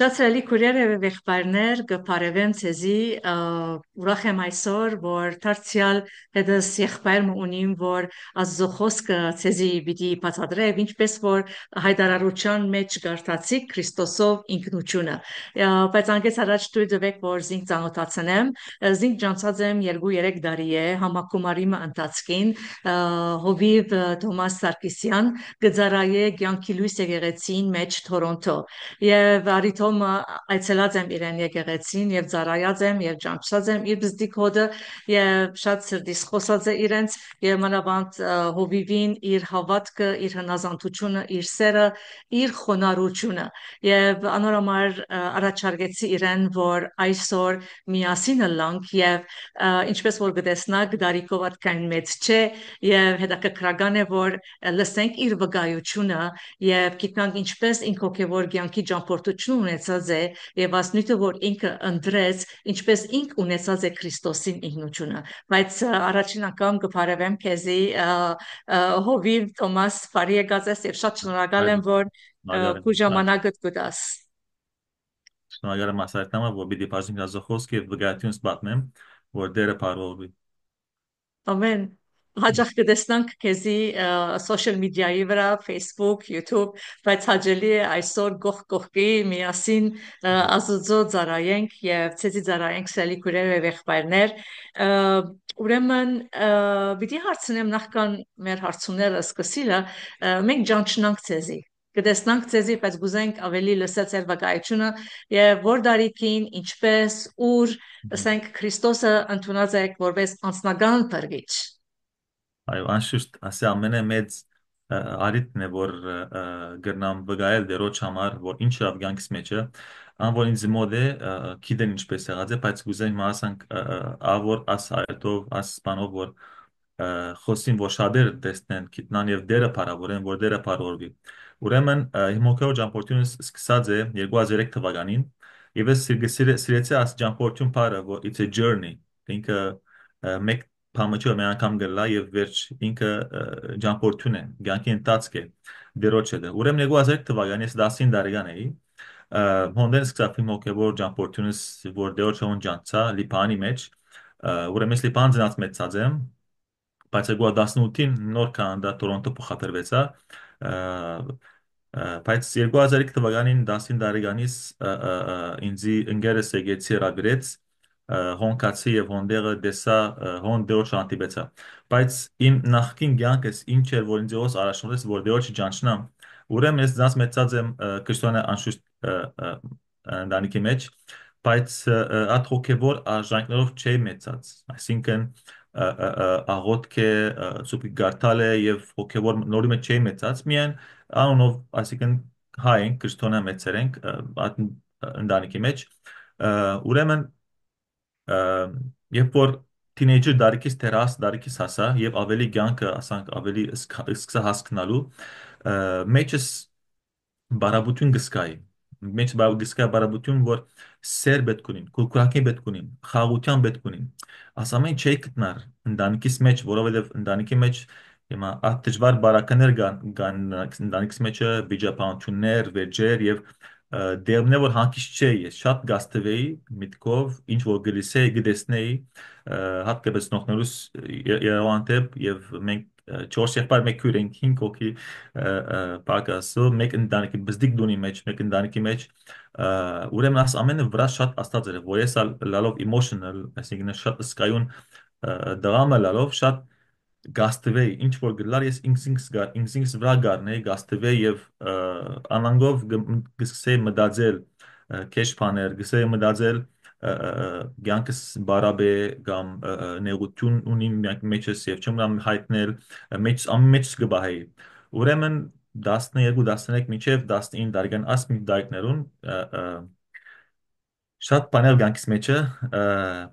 Շացրալի քուրերը եւ եղբայրներ կբարևեմ ցեզի ուրախ եմ այսօր որ դարձյալ հետս եղբայրը ունիմ որ Աստծո խոսքը ցեզի պիտի բացատրե ինչպես որ հայտարարության մեջ գարտացի Քրիստոսով ինքնությունը բայց անգես առաջ դույր դվեք որ զինք ծանոթացնեմ զինք ջանցած եմ 2-3 տարի է համակումարի ընթացքին հովիվ Թոմաս Սարգսյան գծարայե կյանքի լույս եկեղեցին մեջ Թորոնտո եւ արիթոմ այցելած եմ իրեն եկեղեցին եւ ծառայած եմ եւ ճամփսած եմ իր բզդիկ հոդը եւ շատ սրտիս խոսած է իրենց եւ մանավանդ հովիվին իր հավատքը իր հնազանդությունը իր սերը իր խոնարհությունը եւ անորոմար առաջարկեցի իրեն որ այսօր միասին լանք եւ ինչպես որ գտեսնակ դարիքով այդքան մեծ չէ եւ հետաքրքրական է որ լսենք իր վկայությունը եւ գիտնանք ինչպես ինքը հոգեվոր կյանքի ճամփորդություն ունեցած է եւ ասնույթը որ ինքը ընտրեց ինչպես ինք ունեցած է Քրիստոսին ինքնությունը բայց առաջին անգամ կփարևեմ քեզի հովիվ Թոմաս Ֆարի եկածես եւ շատ շնորհակալ Այդ եմ որ շնորհակալ քու եմ։ ժամանակդ կտաս Շնորհակալ եմ ասայտնամը, որ պիտի բաժին գազոխոսք եւ վկայություն սպատմեմ, որ դերը բարողվի։ ամեն հաճախ կտեսնանք քեզի սոշիալ մեդիայի վրա Facebook, YouTube, բայց հաճելի է այսօր գող գողքի միասին ազուծո ծարայենք եւ ցեզի ծարայենք սելի քուրեր եւ եղբայրներ ուրեմն պիտի հարցնեմ նախքան մեր հարցումները սկսիլը մենք ջանչնանք ցեզի կտեսնանք ցեզի բայց գուզենք ավելի լսած էր վկայությունը եւ որ դարիքին ինչպես ուր ասենք Քրիստոսը ընդունած է որպես անձնական բրգիչ Այո, անշուշտ, ասե ամենամեծ արիտն է, որ գրնամ վկայել դերոջ համար, որ ինչ լավ կյանքս մեջ է, ան որ ինձ մոտ է, գիտեն ինչպես եղած է, բայց գուզենք մասանք ավոր աս հայտով, աս սպանով, որ խոսին, որ շատեր տեսնեն, գիտնան եւ դերը փառավորեն, որ դերը փառորվի։ Ուրեմն հիմոքեո ճամփորդությունը սկսած է 2003 թվականին, եւ ես սիրեցի աս ճամփորդություն փառը, որ it's a journey, ինքը մեկ Փամոջը մի անգամ գլա եւ վերջ ինքը ջամփորդուն է, ցանկի ընթացք է դերոջը դա։ Ուրեմն 2000 թվականին ես 10 տարեկան էի, հոնդեն սկսավ իմ հոգեվոր ջամփորդունս, որ դերոջը հոն ջանցա Լիբանի մեջ, ուրեմն ես Լիբան ծնած մեծած եմ, բայց 2018-ին նոր կանադա Տորոնտո փոխադրվեցա, բայց 2002 թվականին 10 տարեկանից ինձի ընկերս եկեցի հրավիրեց հոնկացի եւ հոնդերը դեսա հոնդեո շանտիբեցա բայց իմ նախքին ցանկս ինչ էր որ ինձ ոս առաջնորդեց որ դեո չջանչնամ ուրեմն ես դաս մեծած եմ քրիստոնյա անշուշտ ընտանիքի մեջ բայց at հոգեվոր արժանքներով չէի մեծած այսինքն աղոթք է սուպի գարտալ է եւ հոգեվոր նորի մեջ չէի մեծած միայն անոնով այսինքն հայ ենք քրիստոնյա մեծեր ենք ընտանիքի մեջ ուրեմն երբ որ թինեյջեր դարիքից դեռաս դարիքից հասա եւ ավելի ցանկը ասանք ավելի սկսա հասկանալու մեջս բարաբություն գսկայի մեջ գսկա բարաբություն որ սեր պետք ունին կուլկուլակի պետք ունին խաղաղության պետք ունին ասամեն չէ գտնել ընտանիքիս մեջ որովհետեւ ընտանիքի մեջ հիմա ատ դժվար բարականեր կան ընտանիքիս մեջը վիճապանություններ վեճեր եւ դերմն է որ հանկիստ չէ ես շատ գաստվեի միտքով ինչ որ գլիսեի գտեսնեի հատկապես նոխներուս Երևանտեպ եւ մենք 4 եղբայր մեկ քույր ենք 5 հոգի պակասը մեկ ընտանիքի բզդիկ դունի մեջ մեկ ընտանիքի մեջ ուրեմն աս ամենը վրա շատ աստած էր որ ես լալով emotional այսինքն շատ սկայուն դրամա լալով շատ գաստվեի ինչ որ գլար ես ինքսինքս վրա գարնեի գաստվեի եւ անանգով գսկսեի մտածել քեշ բաներ գսեի մտածել ցանկս բարաբե կամ նեղություն ունի մեջս եւ չեմ հայտնել մեջ ամեջ գբահեի ուրեմն 12 13 մինչև 19 տարեկան ասմիկ դարիքներուն շատ բաներ ցանկս մեջը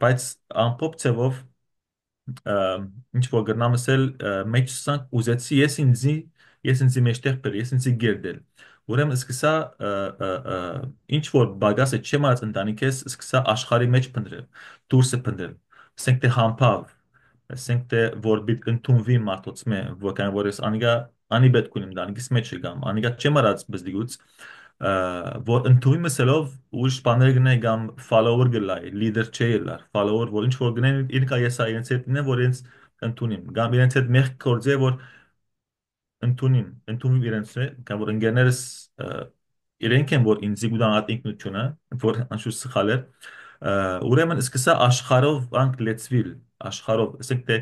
բայց ամփոփ ցևով ինչ որ գրնամսել մեջսանք ուզեցի ես ինձի մեջտեղ բեր ես ինձի գերդել ուրեմն սկսա ինչ որ բագասը չեմ արած ընտանիքես սկսա աշխարհի մեջ փնտրել դուրսը փնտրել ասենք թե համբավ ասենք թե որ բիտ ընդունվի մարդոց մե որ կան որ ես անիգա անի պետք ունիմ ընտանիքիս մեջ կամ անիգա չեմ արած բզդիգուց որ ընդունի մսելով ուրիշ բաներ գնե կամ follower գլայ լիդեր չէ լար follower որ ինչ որ գնեն ինքա ես այենց հետն որ ինձ ընդունիմ կամ իրենց հետ մեղ կորձե որ ընդունիմ իրենց է կամ որ ընկերներս իրենք են որ ինձ գուտան այդ ինքնությունը որ անշուշտ սխալ է ուրեմն սկսա աշխարհով անք լեցվիլ աշխարհով ասենք թե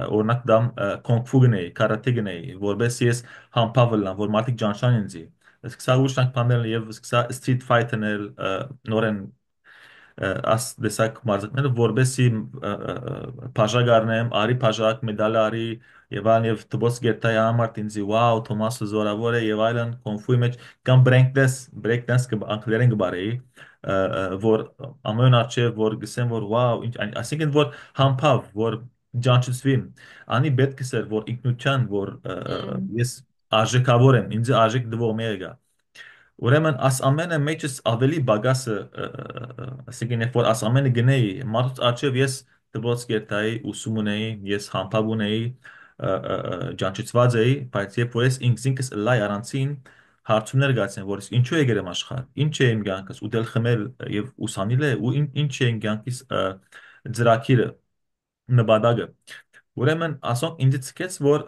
օրինակ դամ կոնգ ֆու գնեի կարատե գնեի որբես ես համբավ լամ որ մարդիկ ճանչան ինձի սկսա ուրիշ բաներ եւ սկսա սթրիթ ֆայթերներ նորեն աս դեսակ մարզիկները որբեսի բաժակարնեմ արի բաժակ մեդալ արի եւ դբոս գետայ ամարտ ինձի վաու Թոմասը զորավոր է եւ այլն կոնֆուի մեջ կամ բրեյք դանս անգլերեն գբարեի որ ամեն արջև որ գսեմ որ վաու այսինքն որ համբավ որ ջանչծվի անի պետք է որ ինքնության որ ես արժեքավոր եմ ինձ արժեք դվող մեկը ուրեմն աս ամենը մեջս ավելի բագասը ասիկին որ աս ամենը գնեի մարդուց արջև ես դպրոց գերտայի ուսում ունեի ես համբավ ունեի ջանչծված էի բայց երբ որ ես ինքս լայ առանցին հարցումներ գացին որ ես ինչու եկել եմ աշխարհ ինչ է իմ կյանքս ուտել խմել եւ ուսանիլ է ու ինչ է իմ կյանքիս ծրագիրը նպատակը ուրեմն ասոնք ինձ ցկեց որ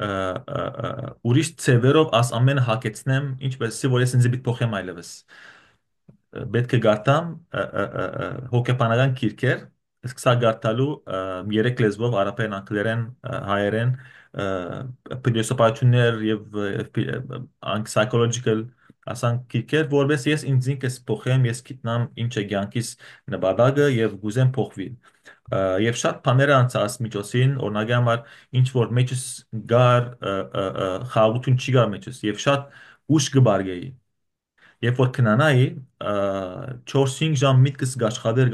ուրիշ ծևերով աս ամենը հակեցնեմ, ինչպես որ ես ինձ պիտի փոխեմ այլևս։ Պետք է գարտամ հոգեբանական գիրքեր, սկսա գարտալու երեք լեզվով արաբերեն, անգլերեն, հայերեն, փիլիսոփայություններ եւ psychological ասանք գիրքեր, որովհետեւ ես ինձ փոխեմ, ես գիտնամ ինչ է կյանքիս նպատակը եւ գուզեմ փոխվի։ Եվ շատ բաներ անցած միջոցին, օրինակի համար ինչ որ մեջս գար խաղաղություն չի գար մեջս եւ շատ ուշ կբարգեի երբ որ քնանայի 4-5 ժամ միտքս գաշխադեր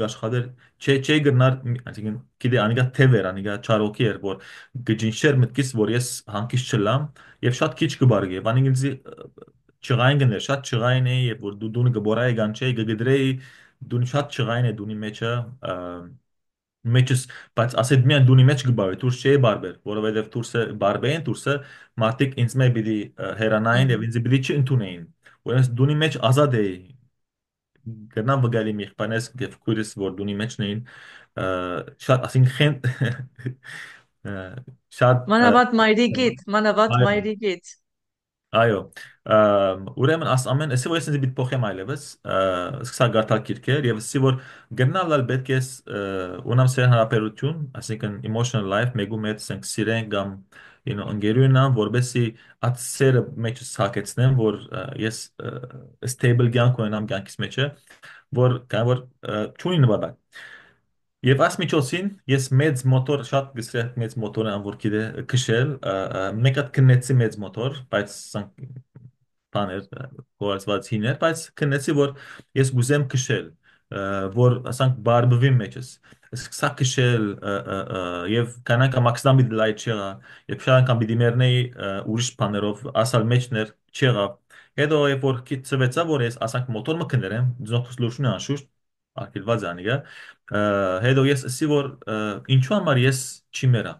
չէ գնար այսինքն գիտե անիգա թևեր անիգա չարոքի էր որ գջինշեր մտքիս որ ես հանկից չլամ եւ շատ քիչ կբարգեի բանին ինձ չղային գներ շատ չղային է երբ որ դու գբորայի գանչեի գգդրեի դու շատ չղային է դունի մեջը մեջս բայց ասեդ միան դունի մեջ գբարի դուրս չէ բարբեր որովհետև դուրսը բարբեն դուրսը մարդիկ ինձ մե պիտի հերանային եւ ինձ պիտի չընդունեին ուրեմն դունի մեջ ազատ էի գնամ վգալի մի խփանես եւ քուրս որ դունի մեջն էին շատ ասին խեն շատ Մանավանդ մայրիկիդ, մանավանդ այո մայրիկիդ։ Այո, ուրեմն աս ամեն, ասի որ ես ինձ պիտի փոխեմ այլևս, սկսա գարտալ քիրքեր եւ ասի որ գնալ պետք է ունամ սեր հարաբերություն, ասիկն emotional life, մեգու մեջ ասենք սիրեն կամ ընկերունա, որբեսի at սերը մեջ սակեցնեմ, որ ես stable կյանք ունենամ կյանքիս մեջը, որ կան որ ճունի նպատակ։ Եվ այս միջոցին ես մեծ մոտոր շատ գսրե մեծ մոտոր ամ որ գիտե քշել մեկ հատ քնեցի մեծ մոտոր բայց բաներ գոհացված հիներ բայց քնեցի որ ես գուզեմ քշել որ ասանք բարբվի մեջս սկսա քշել եւ կանանք մաքսիմալ լայ չեղա եւ շան կամ դիմերնեի ուրիշ բաներով ասալ մեջներ չեղավ հետո երբ որ քիծվեցա որ ես ասանք մոտոր մը քներեմ ձոքս լուշուն անշուշտ արկելված անիգա հետո ես ասի որ ինչու համար ես չիմերա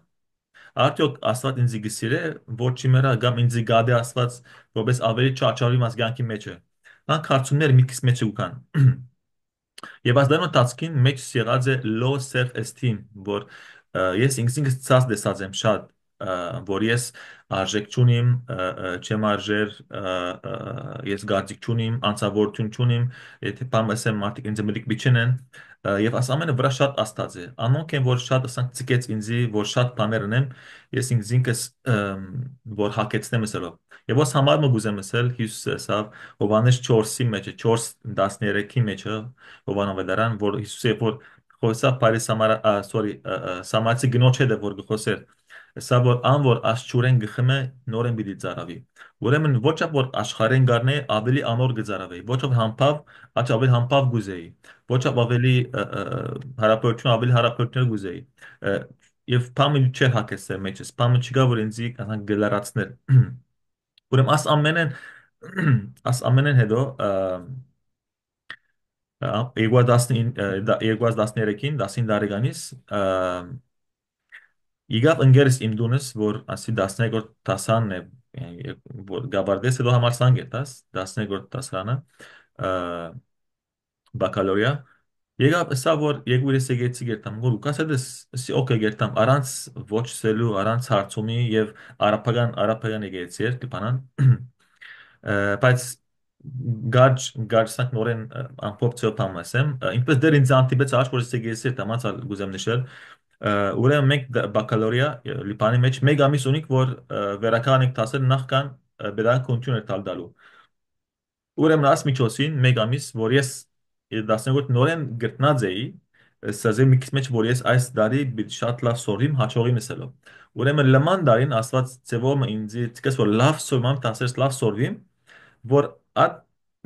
արդյոք աստված ինձ գսիրե որ չիմերա կամ ինձ գադե աստված որպես ավելի չաչարի մաս կյանքի մեջ է ան կարծումներ միտքս մեջ ուկան Եվ այս դեպքում տածքին մեջ եղած է low self esteem, որ ես ինքս ցած դեսած եմ շատ, որ ես արժեք չունիմ, չեմ արժեր, ես գարցիկ չունիմ, անձավորություն չունիմ, եթե բամ ասեմ մարդիկ ինձ մլիկ բիչեն են, եւ աս ամենը վրա շատ աստած է։ Անոնք են որ շատ ասանք ցկեց ինձի, որ շատ բաներ ունեմ, ես ինքս որ հակեցնեմ ասելով։ Եվ ոս համար մը գուզեմ ասել Հիսուս ասավ Հովանես 4-ի մեջ 4:13-ի մեջ Հովանավետարան, որ Հիսուսը որ խոսա Փարիս Սամարա, sorry, Սամարցի գնոջ հետ որ գխոսեր, սա որ ան որ աշխուրեն գխմե նորեն պիտի ծարավի։ Ուրեմն ոչ ապ որ աշխարհեն գարնե ավելի անոր գծարավի, ոչ ապ համբավ, աչ ավելի համբավ գուզեի, ոչ ապ ավելի հարաբերություն ավելի հարաբերություններ գուզեի։ Եվ փամը չէ հակեսել մեջս, փամը չկա որ ինձի ասանք գլարացներ։ Ուրեմն աս ամենեն հետո 2013-ին 10 տարեկանից եկավ ընկերս իմ դունս որ ասի 12-րդ դասանն է որ գաբարդես հետո համալսարան գետաս 12-րդ դասարանը բակալորիա եկավ սա որ երկու ես եկեցի գերտամ որ ուկաս դες սի օքեյ գերտամ առանց ոչ սելու առանց հարցումի եւ արաբական եկեցի էր կփանան բայց գարշանք նորեն ամփոփ չափամասեմ ինքպես դեր ինձ անտիպեց աշ որ ես եկեցի տամացալ գուզեմ նշել ուրեմն մենք բակալորիա լիբանի մեջ մեկ ամիս ունիկ որ վերական ենք տասել նախքան բերան կոնտյուներ տալ դալու ուրեմն ասմիջոցին մեկ ամիս որ ես 12 նորեն գտնած էի սազե մի քիչ մեջ որ ես այս դարի շատ լավ սորվիմ հաջողի նսելով ուրեմն լման դարին աստված ծևոմ ինձ ցկես որ լավ սորվամ տասես լավ սորվիմ որ at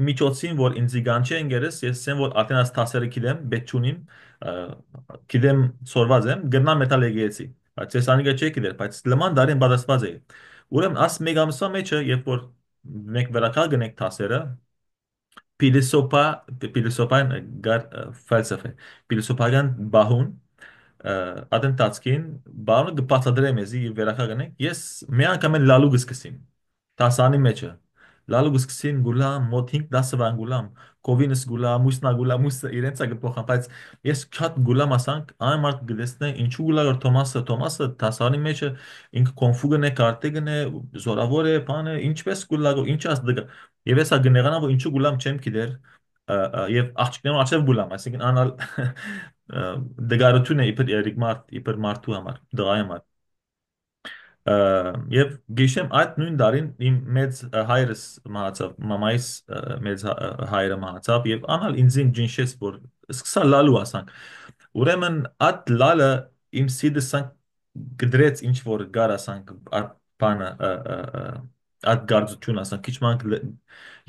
միջոցին որ ինձ գանչե ընկերս ես ասեմ որ ատենաս տասերը գիտեմ բեչունին գիտեմ սորված եմ գնա մետալ եկեցի բայց ես անիկա չէ գիտեր բայց լման դարին բادرված է ուրեմն աս մեկ ամսվա մեջը երբ որ մենք վերակալ գնենք տասերը Փիլիսոփա փիլիսոփան գար ֆալսեֆե փիլիսոփական բահուն ադենտացքին բանը գբացադրեմ եզի վերականգնենք ես մի անգամ էլ լալու գսկսին տասանի մեջը լալու գսկսին գուլամ մոտ 5-10 վան գուլամ կովինս գուլամ մուսնա գուլամ մուս իրենցա գփոխան բայց ես շատ գուլամ ասանք այն մարդ գտեսնե ինչու գուլա որ Թոմասը տասանի մեջը ինքը կոնֆուգն է կարտեգն է զորավոր է բանը ինչպես գուլա ինչ ասդ եւ հեսա գնեղանա որ ինչու գուլամ չեմ գիտեր եւ աղջիկներուն աչև գուլամ այսինքն անալ դգարություն է իբր մարդու համար դղայի համար Եվ գիշեմ այդ նույն դարին իմ մեծ հայրս մահացավ, մամայիս մեծ հայրը մահացավ եւ անալ ինձին ջինշես որ սկսա լալու ասանք։ Ուրեմն այդ լալը իմ սիդս գդրեց ինչ որ գար ասանք այդ բանը այդ գարձություն ասանք քիչ մանք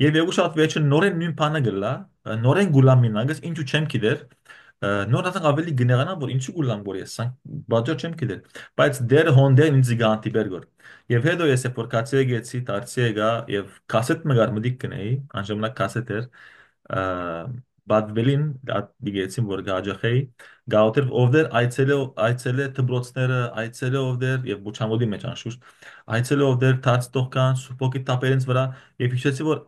եւ երկու շատ վերջը նորեն նույն բանը գլա նորեն գուլամին անգս ինչու չեմ գիտեր նոր ասանք ավելի գնեղանա որ ինչու գուլամ որ ես ասանք բաժա չեմ գիտեր բայց դեր հոնդեն ինձ գանտի բերգոր եւ հետո ես որ կացե գեցի դարձի եկա եւ կասետ մգար մդիկ կնեի անժամնակ կասետ էր բադվելին դիգեցին որ գաջախեի գաուտեր ovder այցելե դբրոցները այցելե ovder եւ բուչամոդի մեջ անշուշտ այցելե ovder դարձ տողքան սուպոկի տապերից վրա եւ հիշեցի որ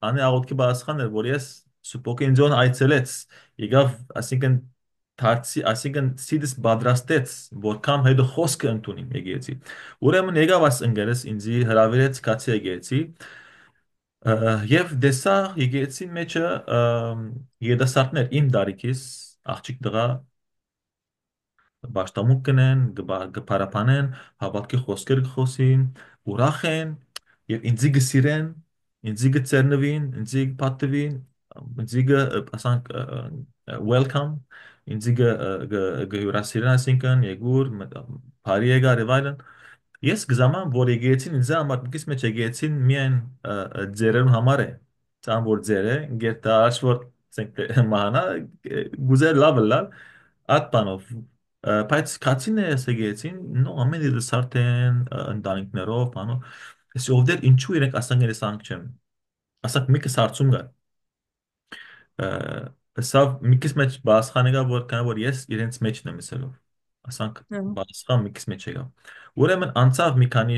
անի աղոտքի բացխան էր որ ես սուպոկի ինձոն այցելեց եկավ ասինքն դարձի ասինքն սիդս բադրաստեց որքան հետո խոսքը ընդունիմ եկեցի ուրեմն եկավ աս ընկերս ինձի հրավիրեց կացի եկեցի Եվ դեսա եկեցի մեջը երիտասարդներ իմ դարիքիս աղջիկ տղա Բաշտամուկ կնեն, գփարապանեն, հավատքի խոսքեր կխոսին, ուրախ են եւ ինձի գսիրեն, ինձի գծերնվին, ինձի պատվին, ինձի ասանք welcome, ինձի գհյուրասիրեն ասինքն եգուր, բարի եկար եւ այլն։ Ես գզաման որ եկեցին ինձ համար մկիս մեջ եկեցին միայն ձերերուն համար է, ցան որ ձեր է, գետա աշվոր ցենք մանա գուզեր լավ Այդ բանով բայց քացին է եսեգեցին նո ամեն դե սարթեն ընտանիքներով բանով ես ովդեր ինչու իրենք ասանք ես անք չեմ ասանք մի քիչ հարցում կա Սա մի քիչ մեջ բասխանեգա որ կանա որ ես իրենց մեջն եմ ասելով ասանք բասխան մի քիչ մեջ եկավ ուրեմն անցավ մի քանի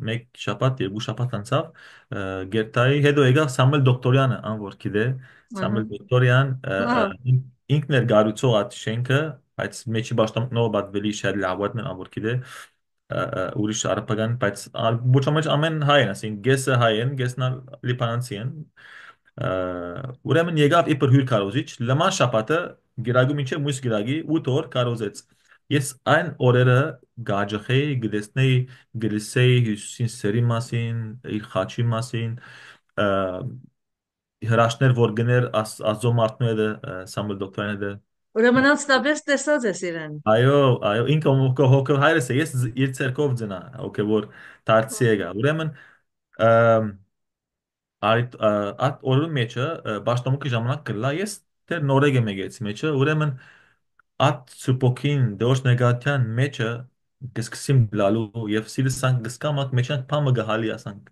մեկ շաբաթ երկու շաբաթ անցավ գերտայի հետո եկավ Սամվել Դոկտորյանը ան որ գիտե Սամվել Դոկտորյան ինքն էր գարուցող այդ շենքը բայց մեջի բաշտամունքնով բադվելի շարի լավատն ան որ գիտե ուրիշ արաբական բայց ոչ ամեն ամեն հայ են ասին գեսը հայ են գեսնալ լիբանանցի են ուրեմն եկավ իբր հյուր կարոզիչ լման շապատը գիրագու մինչև մյուս գիրագի 8 օր կարոզեց ես այն օրերը գաջախեի գտեսնեի գլիսեի Հյուսիսին սերի մասին իր խաչի մասին հրաշներ որ գներ ազո մարդները Սամվել դոկտորները Ուրեմն անցնաբես տեսած ես իրեն։ այո ինքը հոգը հայրս է ես իր ցերկով ձնա հոգեոր դարձի եկա ուրեմն այդ օրու մեջը բաշտամուկի ժամանակ կլա ես դեռ նորեգ եմ եկեցի մեջը ուրեմն at սուպոքին դոշ նեգատյան մեջը գսկսիմ բլալու եւ սիլսան գսկամակ մեջան փամը գահալի ասանք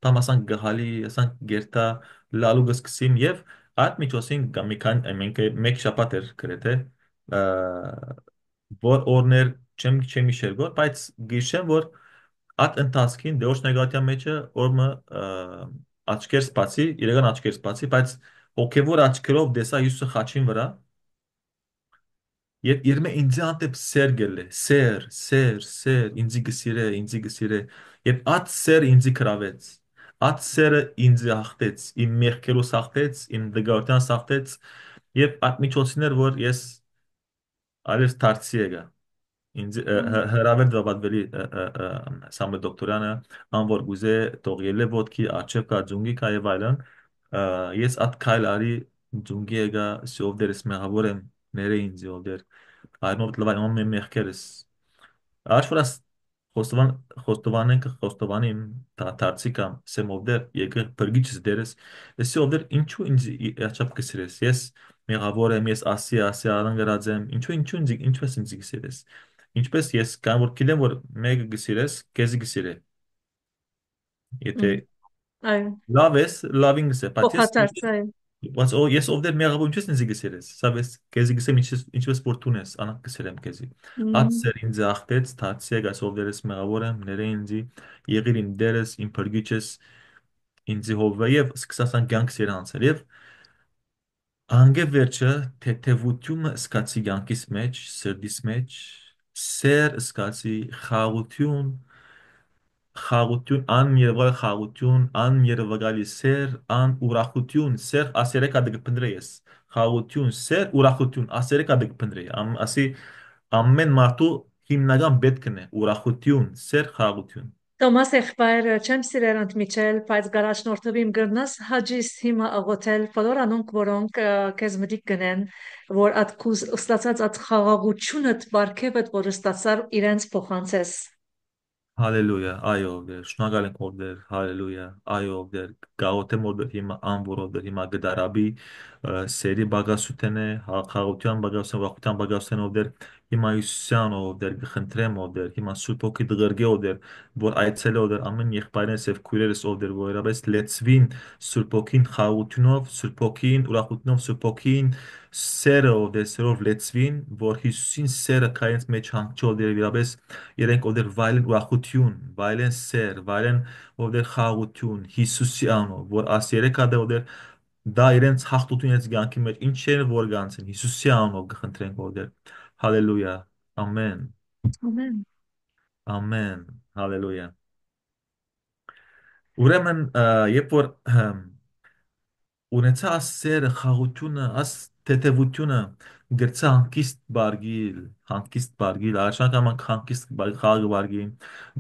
փամ ասանք գահալի ասանք գերտա լալու գսկսիմ եւ այդ միջոցին գամիկան մենք մեկ շաբաթ էր գրեթե որ օրներ չեմ իշել գոր բայց գիշեմ որ At ընթացքին դեոշ նեգատիա մեջը օրը աչքեր սպասի, իրական աչքեր սպասի, բայց հոգևոր աչքերով դեսա Հիսուսը խաչին վրա եւ իր մե ինձ անտեպ սեր գելե, սեր, ինձի գսիրե եւ at սեր ինձի կրավեց։ At սերը ինձ հաղթեց, իմ մեղքերուս հաղթեց, իմ դգავտյան հաղթեց եւ at միջոցներ որ ես արես դարձի եկա։ Ինձ հրավեր դավադվելի Սամվել դոկտորյանը անոր գուզե տողելե ոտքի աչև կա ձունգի կա եւ այլն ես at քայլ արի ձունգի եկա սով դերս մեղավոր եմ ները ինձ ով դեր այնով լվայ ոմ մեղքերս Աշվրաս խոստովան խոստովանենք խոստովանիմ դարձի կամ սեմով դեր եկը բրգիչս դերս էսի ով դեր ինչու ինձ աչափ կսրես ես մեղավոր եմ ես ասի արան գրած եմ ինչու ես ինձ գսիրես ինչպես ես կամ որ գիտեմ որ մեկը գսիրես քեզ գսիրե եթե Մ, այո, լավ ես լավին գսե բայց փոխադարձ, այո։ բայց ես ով դեր մեղավոր ինչպես ինձ գսիրես սավես քեզ գսեմ ինչպես պորտունես անակ գսերեմ քեզի Մ, Ացեր ինձ ախտեց դարձի եկաս ով դերս մեղավոր եմ ները ինձի եղիր իմ դերս իմ փրկիչս ինձի հովվե եւ սկսասան կյանքս իրանցել եւ անգե վերջը թեթևությունը սկացի կյանքիս մեջ սրդիս մեջ սեր սկացի խաղություն անմիջական խաղություն անմիջական սեր ան ուրախություն սեր ասերեկա դգպնդրես խաղություն սեր ուրախություն ասերեկա դգպնդրե ասի ամեն մարդու հիմնական պետքն է ուրախություն սեր խաղություն Տոմաս եղբայր չեմ սիրել ընդմիջել, բայց գարաժնորդովիմ գրնաս հաջիս հիմա աղոթել բոլոր անոնք, որոնք քեզ մտիկ գնեն, որ at քուզ ստացած at խաղաղությունդ բարգեւդ, որ ստացար իրենց փոխանցես։ Հալելույա, այո, դեր, շնորհակալ ենք օրդեր, հալելույա, այո, դեր, գաոթե օրդեր հիմա ամբոր օրդեր հիմա գդարաբի սերի բագասութենե, խաղաղության բագասության, վախության բագասության օրդեր հիմա Հիսուսյան օրդեր, գխնդրեմ օրդեր, հիմա Սուրբ ոգի դղրգե օրդեր, որ այցել օրդեր ամեն եղբայրներս եւ քույրերս օրդեր, որ իրապես լեցվին Սուրբ ոգին խաղաղությունով, Սուրբ ոգին ուրախությունով, Սուրբ ոգին սերը օրդեր, սերով լեցվին, որ Հիսուսին սերը կայենց մեջ հանգչի օրդեր, իրապես Երենք ովդեր վայելեն ուրախություն, վայելեն սեր, վայելեն ովդեր խաղաղություն, Հիսուսի անով, որ աս երեք ադե ովդեր դա իրենց հաղթություն իրենց կյանքի մեջ ինչ է որ գանցեն, Հիսուսի անով կխնդրենք ովդեր։ Հալելույա։ Ամեն։ Ամեն։ Ամեն։ Հալելույա։ Ուրեմն երբ որ ունեցա աս սերը, խաղությունը, աս թեթևությունը գրցա հանկիստ բարգիլ, արշանկաման հանկիստ խաղ բարգիլ,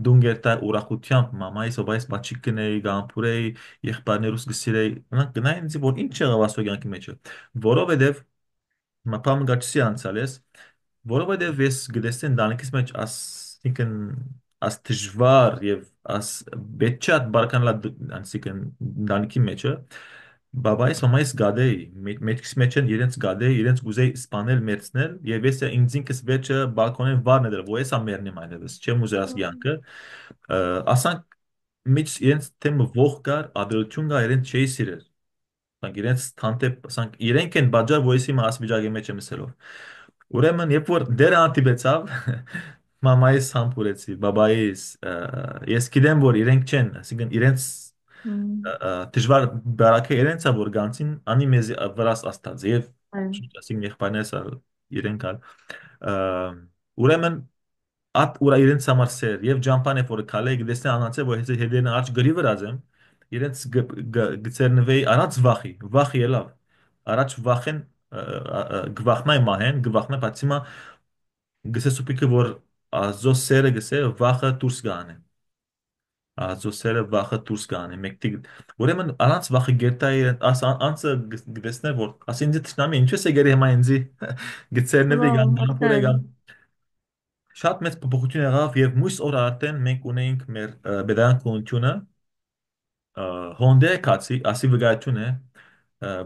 դուն գերտա ուրախությամբ մամայիս օբայս բաչիկ կնեի, գամփուրեի, եղբայրներուս գսիրեի, գնային ինձ որ ինչ եղավ ասո կյանքի մեջը, որովհետև մապամ գաչսի անցալ ես, որովհետև ես գտեսեն դանիքիս մեջ ասինքն աս դժվար եւ աս բեչատ բարկանալա անսիկն դանիքի մեջը բաբայիս մամայիս գադեի մեջքիս մեջ են իրենց գադեի իրենց գուզեի սպանել մերցնել եւ ես ինձինքս վեճը բալկոնեն վառ նել որ ես ամերնիմ այլևս չեմ ուզած յանքը ասանք միջ իրենց թեմ ող կար ադրություն կար իրենց չէի սիրել ասանք իրենց թանտեպ ասանք իրենք են բաժար որ ես հիմա ասվիճակի մեջ եմ սելով ուրեմն երբ որ դերը անտիպեցավ մամայիս համբուրեցի բաբայիս ես գիտեմ որ իրենք չեն ասինքն իրենց Մ, դժվար բարակը իրենց է որ գանցին անի մեզ վրաս աստած եւ այո, ասինքն եղբայրներս իրենք ալ ուրեմն at ուրա իրենց համար սեր եւ ջամփան է որ քալե գտեսնե անացե որ հետերն արջ գրի վրաց եմ իրենց գծերնվեի առած վախի ելավ առաջ վախեն գվախնայ մահեն գվախնա բացիմա գսե սուպիկը որ ազո սերը գսե վախը դուրս գանե ազո սերը վախը դուրս գանե մեկտի ուրեմն առանց վախի գերտայի աս անցը գտեսներ որ ասինձ տշնամի ինչու է գերի հիմա ինձի գծերնվեի վաու, գան արդեն, գան Շատ մեծ փոփոխություն եղավ եւ մյուս օր արդեն մենք ունեինք մեր pedagogan կոնությունը հոնդե կացի ասի վկայություն է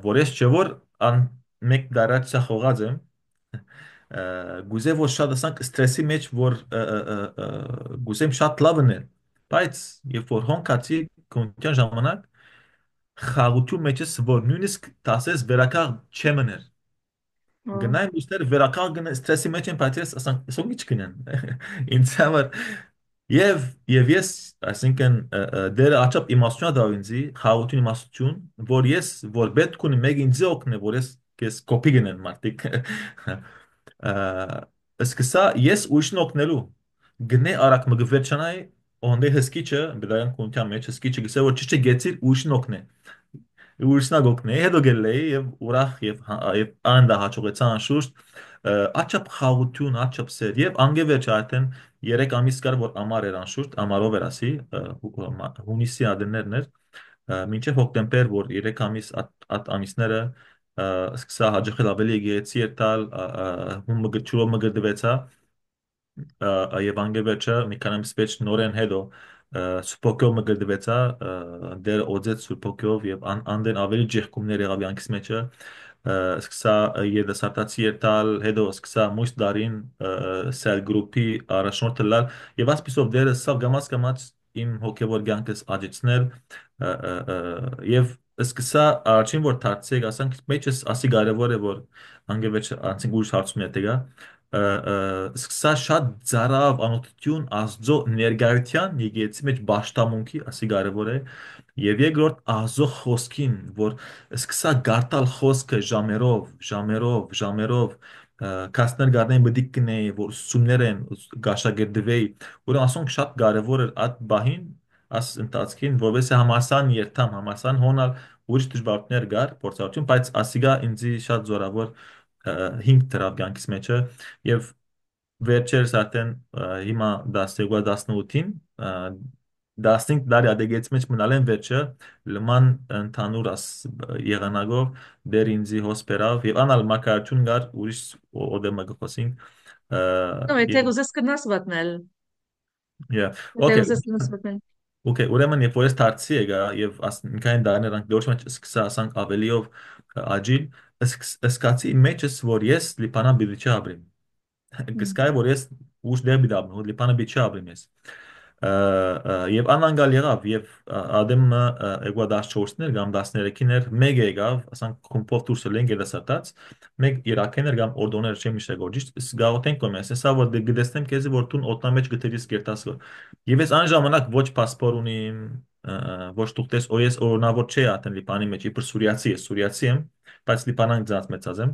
որ ես չէ որ ան մեկ դարաց խողած եմ գուզե որ շատ ասանք ստրեսի մեջ որ գուզեմ շատ լավն է բայց երբ որ հոն կացի կոնության ժամանակ խաղություն մեջս որ նույնիսկ տասես վերակաղ չեմներ ո, գնայր ուստեր վերականգնը ստրեսի մեջ են բայց ես ասանք սո ինչ կնեն ինձ համար Եվ ես, այսինքն, դերը աչափ իմաստություն դավ ինձի, խաղաղություն իմաստություն, որ ես, որ պետք ունի մեկ ինձ օգնե, որ ես կոպի գնեն մարդիկ։ Սկսա ես ուրիշն օգնելու, գնե արակ մը գվերջանայ, օնդե հսկիչը, բդայան կունտյան մեջ հսկիչը գսե, որ ճիշտ է գեցիր ուրիշն օգնե։ Ուրիշնա գոքնե, հետո գելեի եւ ուրախ եւ անդա հաջողեցան շուշտ աչափ խաղություն, աչափ սեր եւ անգևեջ այդեն 3 ամիս կար որ ամառ էր անշուշտ, ամառով էր ասի, հունիսի ադներն էր, մինչև հոկտեմբեր որ 3 ամիս at ամիսները սկսա հաջողել ավելի գեցի էր տալ հում մգչուրով մգդվեցա եւ անգևերջը մի քանի ամիս մեջ նորեն հետո սուպոկյով մգդվեցա դեր օձեց սուպոկյով եւ անդեն ավելի ջեղկումներ եղավ յանքիս մեջը սկսա երդասարտացի երթալ հետո սկսա մույս դարին սել գրուպի առաջնորդը լալ եւ ասպիսով դերը սավ գամած իմ հոգեվոր կյանքս աճեցնել եւ սկսա առաջին որ դարձեք ասենք մեջս ասի կարևոր է որ անգևեջ անցիկ ուրիշ հարցում է դեգա սկսա շատ ծարավ անօթություն ազձո ներգայության եկեցի մեջ ճաշտամունքի ասի կարևոր է եւ երկրորդ ազո խոսքին որ սկսա գարտալ խոսքը ժամերով կասներ գարնեն բդիկ կնե որ սումներ են գաշագերդվեի որ ասոնք շատ կարևոր է այդ բահին աս ընթացքին որովհետեւ համասան երթամ համասան հոնալ ուրիշ դժվարություններ գար փորձառություն բայց ասիգա ինձի շատ զորավոր 5 դրավ կյանքից մեջը եւ վերջերս արդեն հիմա 12-18-ին 15 տարի ադեգեց մեջ մնալ են վերջը լման ընդհանուր եղանակով դեր ինձի հոսպերավ եւ անալ մակարություն գար ուրիշ օդեմը գխոսինք No, եթե եւ ուզես կնաս վատնել, yeah եթե okay ուզես կնաս վատնել։ okay ուրեմն երբ որ ես դարձի եկա եւ ասնքային դարներ անք դուրս մեջ սկսա ասանք ավելիով աջիլ սկացի մեջս որ ես լիպանա բիլիչի ապրիմ Գսկայ որ ես ուշ դեպի դառնու լիպանը բիչի ապրիմ ես եւ անանգալ եղավ եւ ադեմը egwa 14-ներ կամ 13-ներ մեկ եկավ ասանք կոմպոտ դուրս լեն գերասատած մեկ իրաքեներ կամ օրդոներ չեմ իշե գոջի գաղութեն կոմես հեսա որ գտեսնեմ քեզի որ տուն օտնա մեջ գտերիս կերտաս եւ ես այն ժամանակ ոչ паспոր ունիմ ոչ տուղտես OS օրնավոր չէ ատեն լիպանի մեջ իբր սուրիացի եմ բայց լիպանան ձած մեծած եմ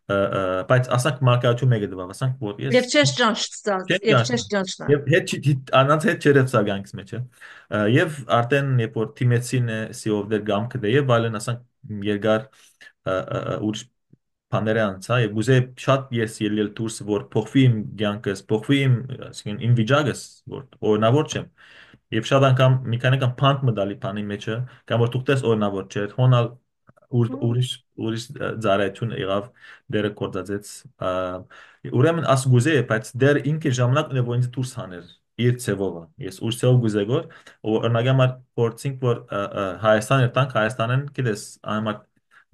բայց ասանք մարկայություն մեկը դվավ ասանք որ ես Եվ չես ճանճ, չեմ եւ չես ճաշնա ճանճնա։ եւ հետ անանց հետ չերևցավ գանքս մեջ եւ արդեն երբ որ թիմեցին է սիով դեր գամքը դե եւ այլն ասանք երկար ուրիշ բաները անցա եւ գուզե շատ ես ելել դուրս որ փոխվի իմ կյանքս փոխվի իմ ասենք իմ վիճակս որ օրինավոր չեմ Եվ շատ անգամ մի քանի անգամ փանտ մդալի բանի մեջը, կամ որ դուքտես օրինավոր չէ, հոնալ ուրիշ ծառայություն եղավ դերը կորցածեց ուրեմն աս գուզե բայց դեր ինքը ժամանակ ունի որ ինձ դուրս հաներ իր ցևովը ես ուր ցев գուզեգոր օրնագամար փորձինք որ Հայաստան երտանք Հայաստանեն գիտես այմա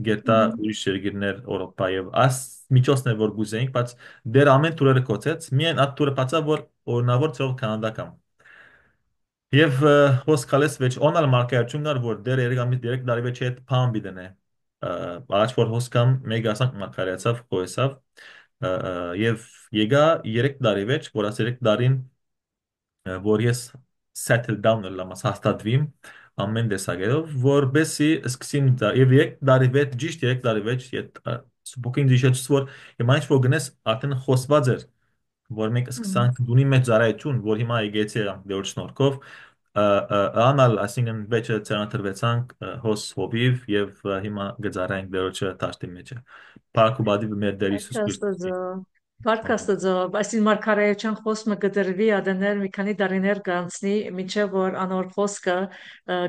գետա ուրիշ երկրներ Եվրոպա եւ աս միջոցներ որ գուզեինք բայց դեր ամեն տուրերը կոչեց միայն այդ տուրը բացա որ օրինավոր ցով կանադա կամ Եվ հոսքալես վեճ օնալ մարկայություն կար, որ դեր երգամից դիրեք դարի վեճ հետ պան բիդեն է։ Առաջ որ հոսքամ մեկ ասանք մարկարյացավ, կոյեսավ, և եգա երեք դարի վեճ, որ աս երեք դարին, որ ես settle down լամաս հաստատվիմ, ամեն դեսագերով, որ բեսի սկսին և երեք դարի վեճ, ճիշտ երեք դարի վեճ, սուպոքին դիշեցուս, որ հիմա ինչ որ գնես արդեն խոսված էր, որ մենք սկսանք դունի մեջ ծառայություն, որ հիմա եկեցի դերոջ շնորհքով անալ այսինքն վեճը ցանտրվեցանք հոս հոբիվ եւ հիմա գծարայինք դերոջը տաշտի մեջը Փարքուբադի մեր Տեր Հիսուս Քրիստոսի Պարկաստը, այսին մարգարեության խոսքը կդրվի ադեներ մի քանի տարիներ կանցնի, մինչև որ անոր խոսքը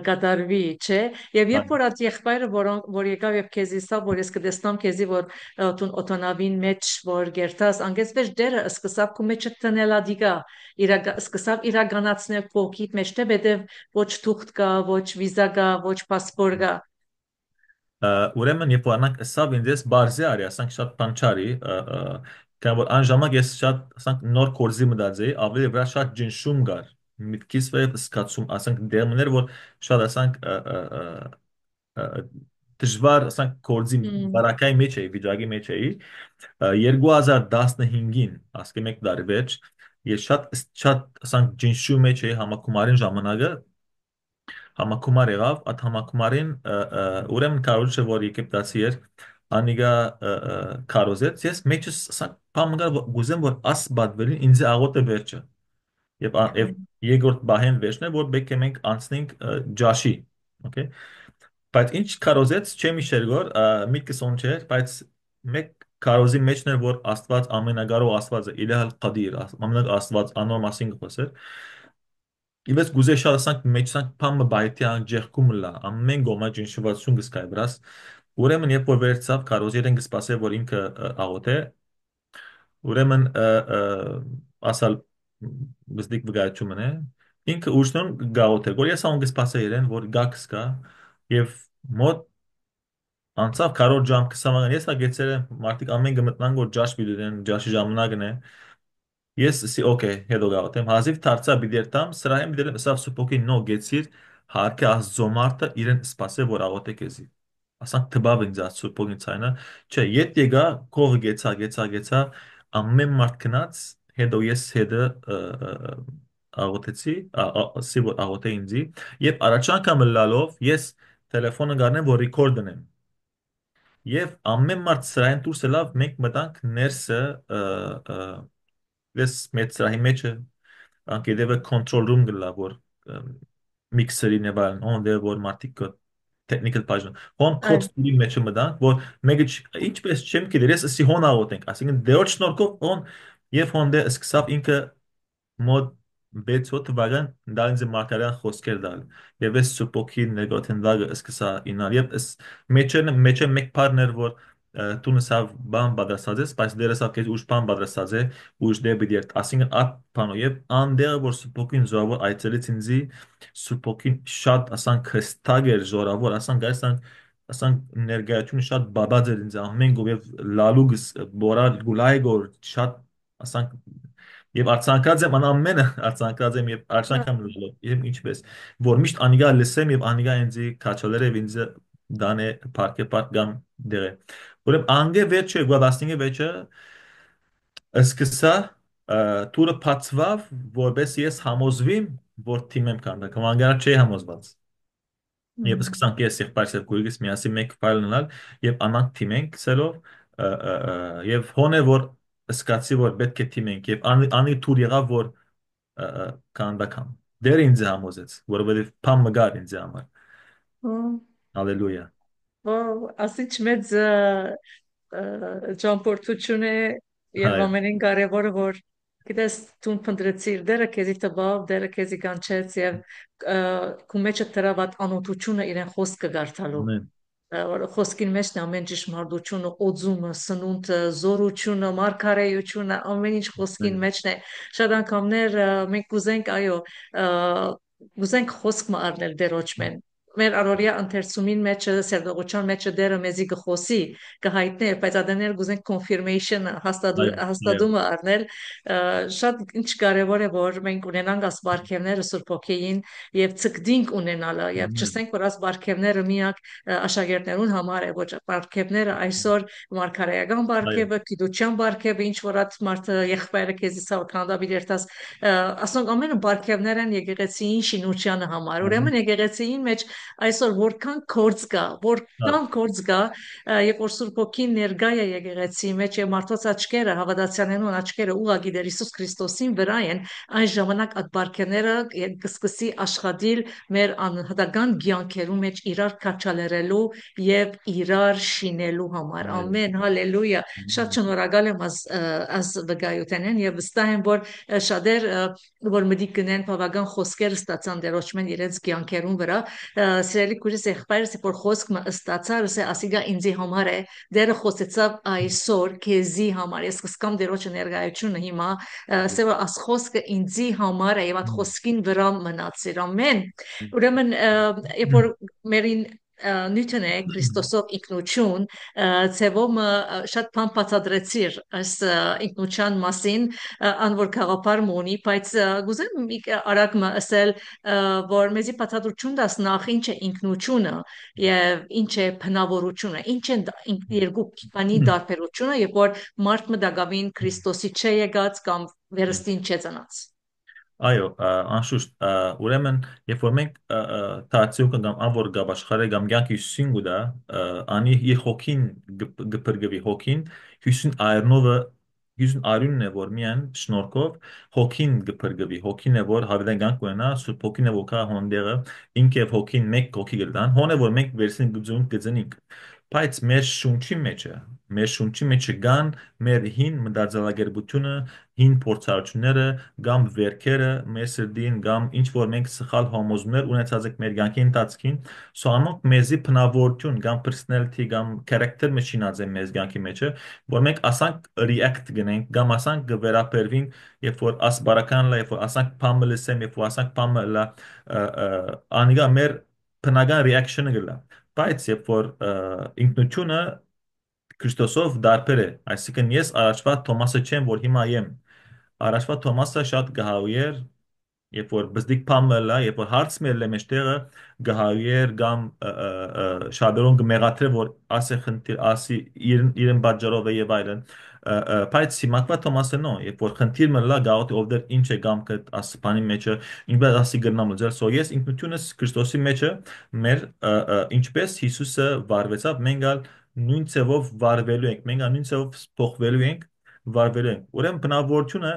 կատարվի, չէ։ Եվ երբ որ այդ եղբայրը, որ եկավ եւ քեզի սա, որ ես կտեսնամ քեզի, որ տուն օտոնավին մեջ, որ գերտաս, անգեսվեջ դերը սկսավ քու մեջ տնելա դիգա, սկսավ իրականացնել փոքիտ մեջ, թե բետև ոչ թուղթ կա, ոչ վիզա կա, ոչ պասպոր կա։ Ուրեմն երբ որ անանք սավ ինձ բարձի արի ասանք շատ բանչարի կամ որ այն ժամանակ ես շատ ասանք նոր կորզի մտածեի ավելի վրա շատ ջնշում գար միտքիս վեր սկացում ասանք դերմներ որ շատ ասանք դժվար ասանք կորզի բարակայի մեջ էի վիճակի մեջ էի 2015-ին ասկե մեկ դարի վերջ Ես շատ ասանք ջինշու մեջ էի համակումարին ժամանակը համակումար եղավ, այդ համակումարին ուրեմն կարողը որ Եգիպտացի էր, անիգա կարոզեց, ես մեջս ասանք բամգա գուզեմ որ աս բադվելին ինձ աղոտ է վերջը։ Եվ երկրորդ բահեն վերջն է, որ բեկե մենք անցնենք ջաշի, okay։ Բայց ինչ կարոզեց, չեմ իշեր գոր, միտքս on չէր, բայց մեկ կարոզի մեջն էր, որ Աստված ամենագարող Աստվածը, Իլահ Ղադիր, ամենագ Աստված անոր մասին գխոսեր։ Իվես գուզե շատ ասանք մեջսանք փամը բայթի ան ջեղկում լա, ամեն գոմա ջինշվացություն գսկայ վրաս։ Ուրեմն երբ որ վերցավ կարոզի իրեն գսպասե, որ ինքը աղոտ է, ուրեմն ասալ բզդիկ վգայություն մնե, ինքը ուշնուն գաղոտ է, որ ես ան գսպասե իրեն, որ գաքս կա, եւ մոտ անցավ կարոր ժամ 20 ես ագեցել եմ մարդիկ ամեն գմտնան որ ջաշ բիլեն ջաշի ժամանակն է ես սի օքեյ հետո գաղթեմ հազիվ դարձա բիդերտամ սրահեմ դերեմ սավ սուպոկի նո գեցիր հարկե աստծոմարտը իրեն սպասե որ աղոթե քեզի ասանք տբավ ինձ սուպոկի ցայնա չէ ետ եկա կողը գեցա ամեն մարդ կնած հետո ես հետը աղոթեցի սի որ աղոթե ինձի եւ առաջանկա մլալով ես տելեֆոնը գարնեմ որ ռեկորդ դնեմ Եվ ամեն մարդ սրային դուրս ելավ, մենք մտանք ներսը, ես մեծ սրահի մեջը, անկեդևը control room գլա, որ միքսերին է բայն, on դե որ մարդիկ կը technical բաժան։ Հոն կոդ ստուդի մեջը մտանք, որ մեկը ինչպես չեմ գիտեր, ես ասի հոն աղոթենք, ասինքն դեոչ շնորհքով հոն եւ հոն դե սկսավ ինքը մոտ 6 թվական դալինձ մարկարյան խոսքեր դալ եւ ես սուպոքի նեգոտենդագը սկսա ինալ եւ մեջը մեկ պարներ որ տունսավ բան բادرسած է բայց դերասավ կես ուշ բան բادرسած է ուշ դե բիդերտ ասինքն at բանո եւ անդերը որ սուպոքին զորավոր այցելից ինձի սուպոքին շատ ասան քստագեր զորավոր ասան ներգայացությունը շատ բաբած էր ինձ ամեն գով եւ լալուգս բորա գուլայգոր շատ ասան Եվ արձանկած եմ անամենը արձանկած եմ եւ արշանքամ լուծելով եւ ինչպես որ միշտ անիգա լսեմ եւ անիգա ինձի քաչալերը ինձ դանե парке парк գամ դերը ուրեմն անգե վերջը գոդաստինգը վերջը սկսա տուրը փածվավ որպես ես համոզվիմ որ թիմեմ կանդա կամանգար չի համոզված Եվ սկսանք ես եղբայրս գույգս միասին մեկ ֆայլ ունենալ եւ անանք թիմենք սելով եւ հոնե որ սկացի որ պետք է թիմենք եւ անի թուր եղավ որ կանդակամ դեր ինձ համոզեց որովհետեւ փամ մգար ինձ համար հալելույա Ասիչ մեծ ճամփորդություն է եւ հայ ամենին կարևորը որ գիտես դու փնտրեցիր դերը քեզի տվավ դերը քեզի կանչեց եւ քու մեջը տրավատ անօթությունը իրեն խոսքը գարտալու ամեն որ խոսքին մեջն է ամեն ճշմարտությունը, օձումը, սնունդը, զորությունը, մարգարեությունը, ամեն ինչ խոսքին մեջն է։ Շատ անգամներ մենք կուզենք, այո, կուզենք խոսք մառնել դերոճմեն։ Մեր առօրյա ընթերցումին մեջը, սերտողության մեջը դերը մեզի կխոսի, կհայտնի, բայց ադաներ կուզենք confirmation հայ հայ հաստատումը առնել։ Շատ ինչ կարևոր է, որ մենք ունենանք աս բարգևները Սուրբ Հոգեին եւ ցկդինք ունենալը եւ ամեն չսենք որ աս բարգևները միակ աշակերտներուն համար է ոչ բարգևները այսօր մարգարեական հայ բարգևը, գիտության բարգևը, ինչ որ այդ մարդը եղբայրը քեզի սա կանդաբիր երթաս ասենք ամենը բարգևներ են եկեղեցիին շինությանը համար ամեն ուրեմն եկեղեցիին մեջ այսօր որքան կորց կա հա որքան կորց կա երբ որ Սուրբ Հոգին ներկա է եկեղեցի մեջ եւ մարդոց աչքերը հավատացյալներուն աչքերը ուղղակի դեր Հիսուս Քրիստոսին վրա են այն ժամանակ այդ բարգևները կսկսի աշխատել մեր անհատական կյանքերում մեջ իրար քաչալերելու եւ իրար շինելու համար հայ ամեն հալելույա շատ շնորհակալ եմ աս վկայութենեն եւ վստահ եմ որ շատեր որ մտիկ գնեն բավական խոսքեր ստացան դերոճմեն իրենց կյանքերուն վրա սիրելի քուրիս եղբայրս որ խոսքը ստացա ասե ասիգա ինձի համար է դերը խոսեցավ այսօր քեզի համար ես կսկամ դերոճը ներկայությունը հիմա ասե որ աս խոսքը ինձի համար է եւ այդ խոսքին վրա մնացիր ամեն ուրեմն երբ որ մերին նյութն է Քրիստոսով ինքնություն ցևոմ շատ բան բացադրեցիր այս ինքնության մասին ան որ գաղափար ունի բայց գուզեմ արագ ասել որ մեզի բացադրություն դաս նախ ինչ է ինքնությունը եւ ինչ է բնավորությունը ինչ են երկու բանի դարբերությունը երբ որ մարդ մտագավին Քրիստոսի չէ եկած կամ վերստին չէ ծնած։ Այո, անշուշտ, ուրեմն, երբ որ մենք թացիոք կամ անոր գաբաշխարե կամ ցանկի սինգուդա, անի իր հոգին գպրգվի հոգին, հյուսին այրնովը հյուսին արյունն է որ միան շնորհքով հոգին գպրգվի հոգին է որ հավիտեն կյանք ունենա, սուրբ հոգին է որ կա հոնդերը, ինքը եւ հոգին մեկ հոգի գլան, հոն է որ մենք վերցին գծուն գծնիկ, բայց մեր շունչի մեջը կան մեր հին մտածելակերպությունը, հին փորձառությունները կամ վերքերը մեր սրդին կամ ինչ որ մենք սխալ համոզումներ ունեցած ենք մեր կյանքի ընթացքին սրանք մեզի բնավորություն կամ personality կամ character մեջինած են մեզ կյանքի մեջը որ մենք ասանք react գնենք կամ ասանք գվերապերվինք երբ որ ասբարական լա երբ որ ասանք փամը լսեմ երբ որ ասանք փամը լա անիգա մեր բնական reaction-ը գլա բայց երբ որ ինքնությունը Քրիստոսով դարբեր է այսինքն ես առաջվա Թոմասը չեմ որ հիմա եմ առաջվա Թոմասը շատ գահավի էր երբ որ բզդիկ փամելա, երբ որ հարց մելը մեջտեղը գահավիեր կամ շաբերոն գմեղաթրե որ ասե խնդիր ասի իրեն բաժարով է եւ այլն բայց հիմակվա Թոմասը նո երբ որ խնդիր մելա գաղութ ով դեր ինչ է կամ կդ ասպանի մեջը ինքնպես ասի գրնամ լուծել սո ես ինքնությունս Քրիստոսի մեջը մեր ինչպես Հիսուսը վարվեցավ մենք ալ նույն ցևով վարվելու ենք մենք ալ նույն ցևով փոխվելու ենք վարվելու ենք ուրեմն բնավորությունը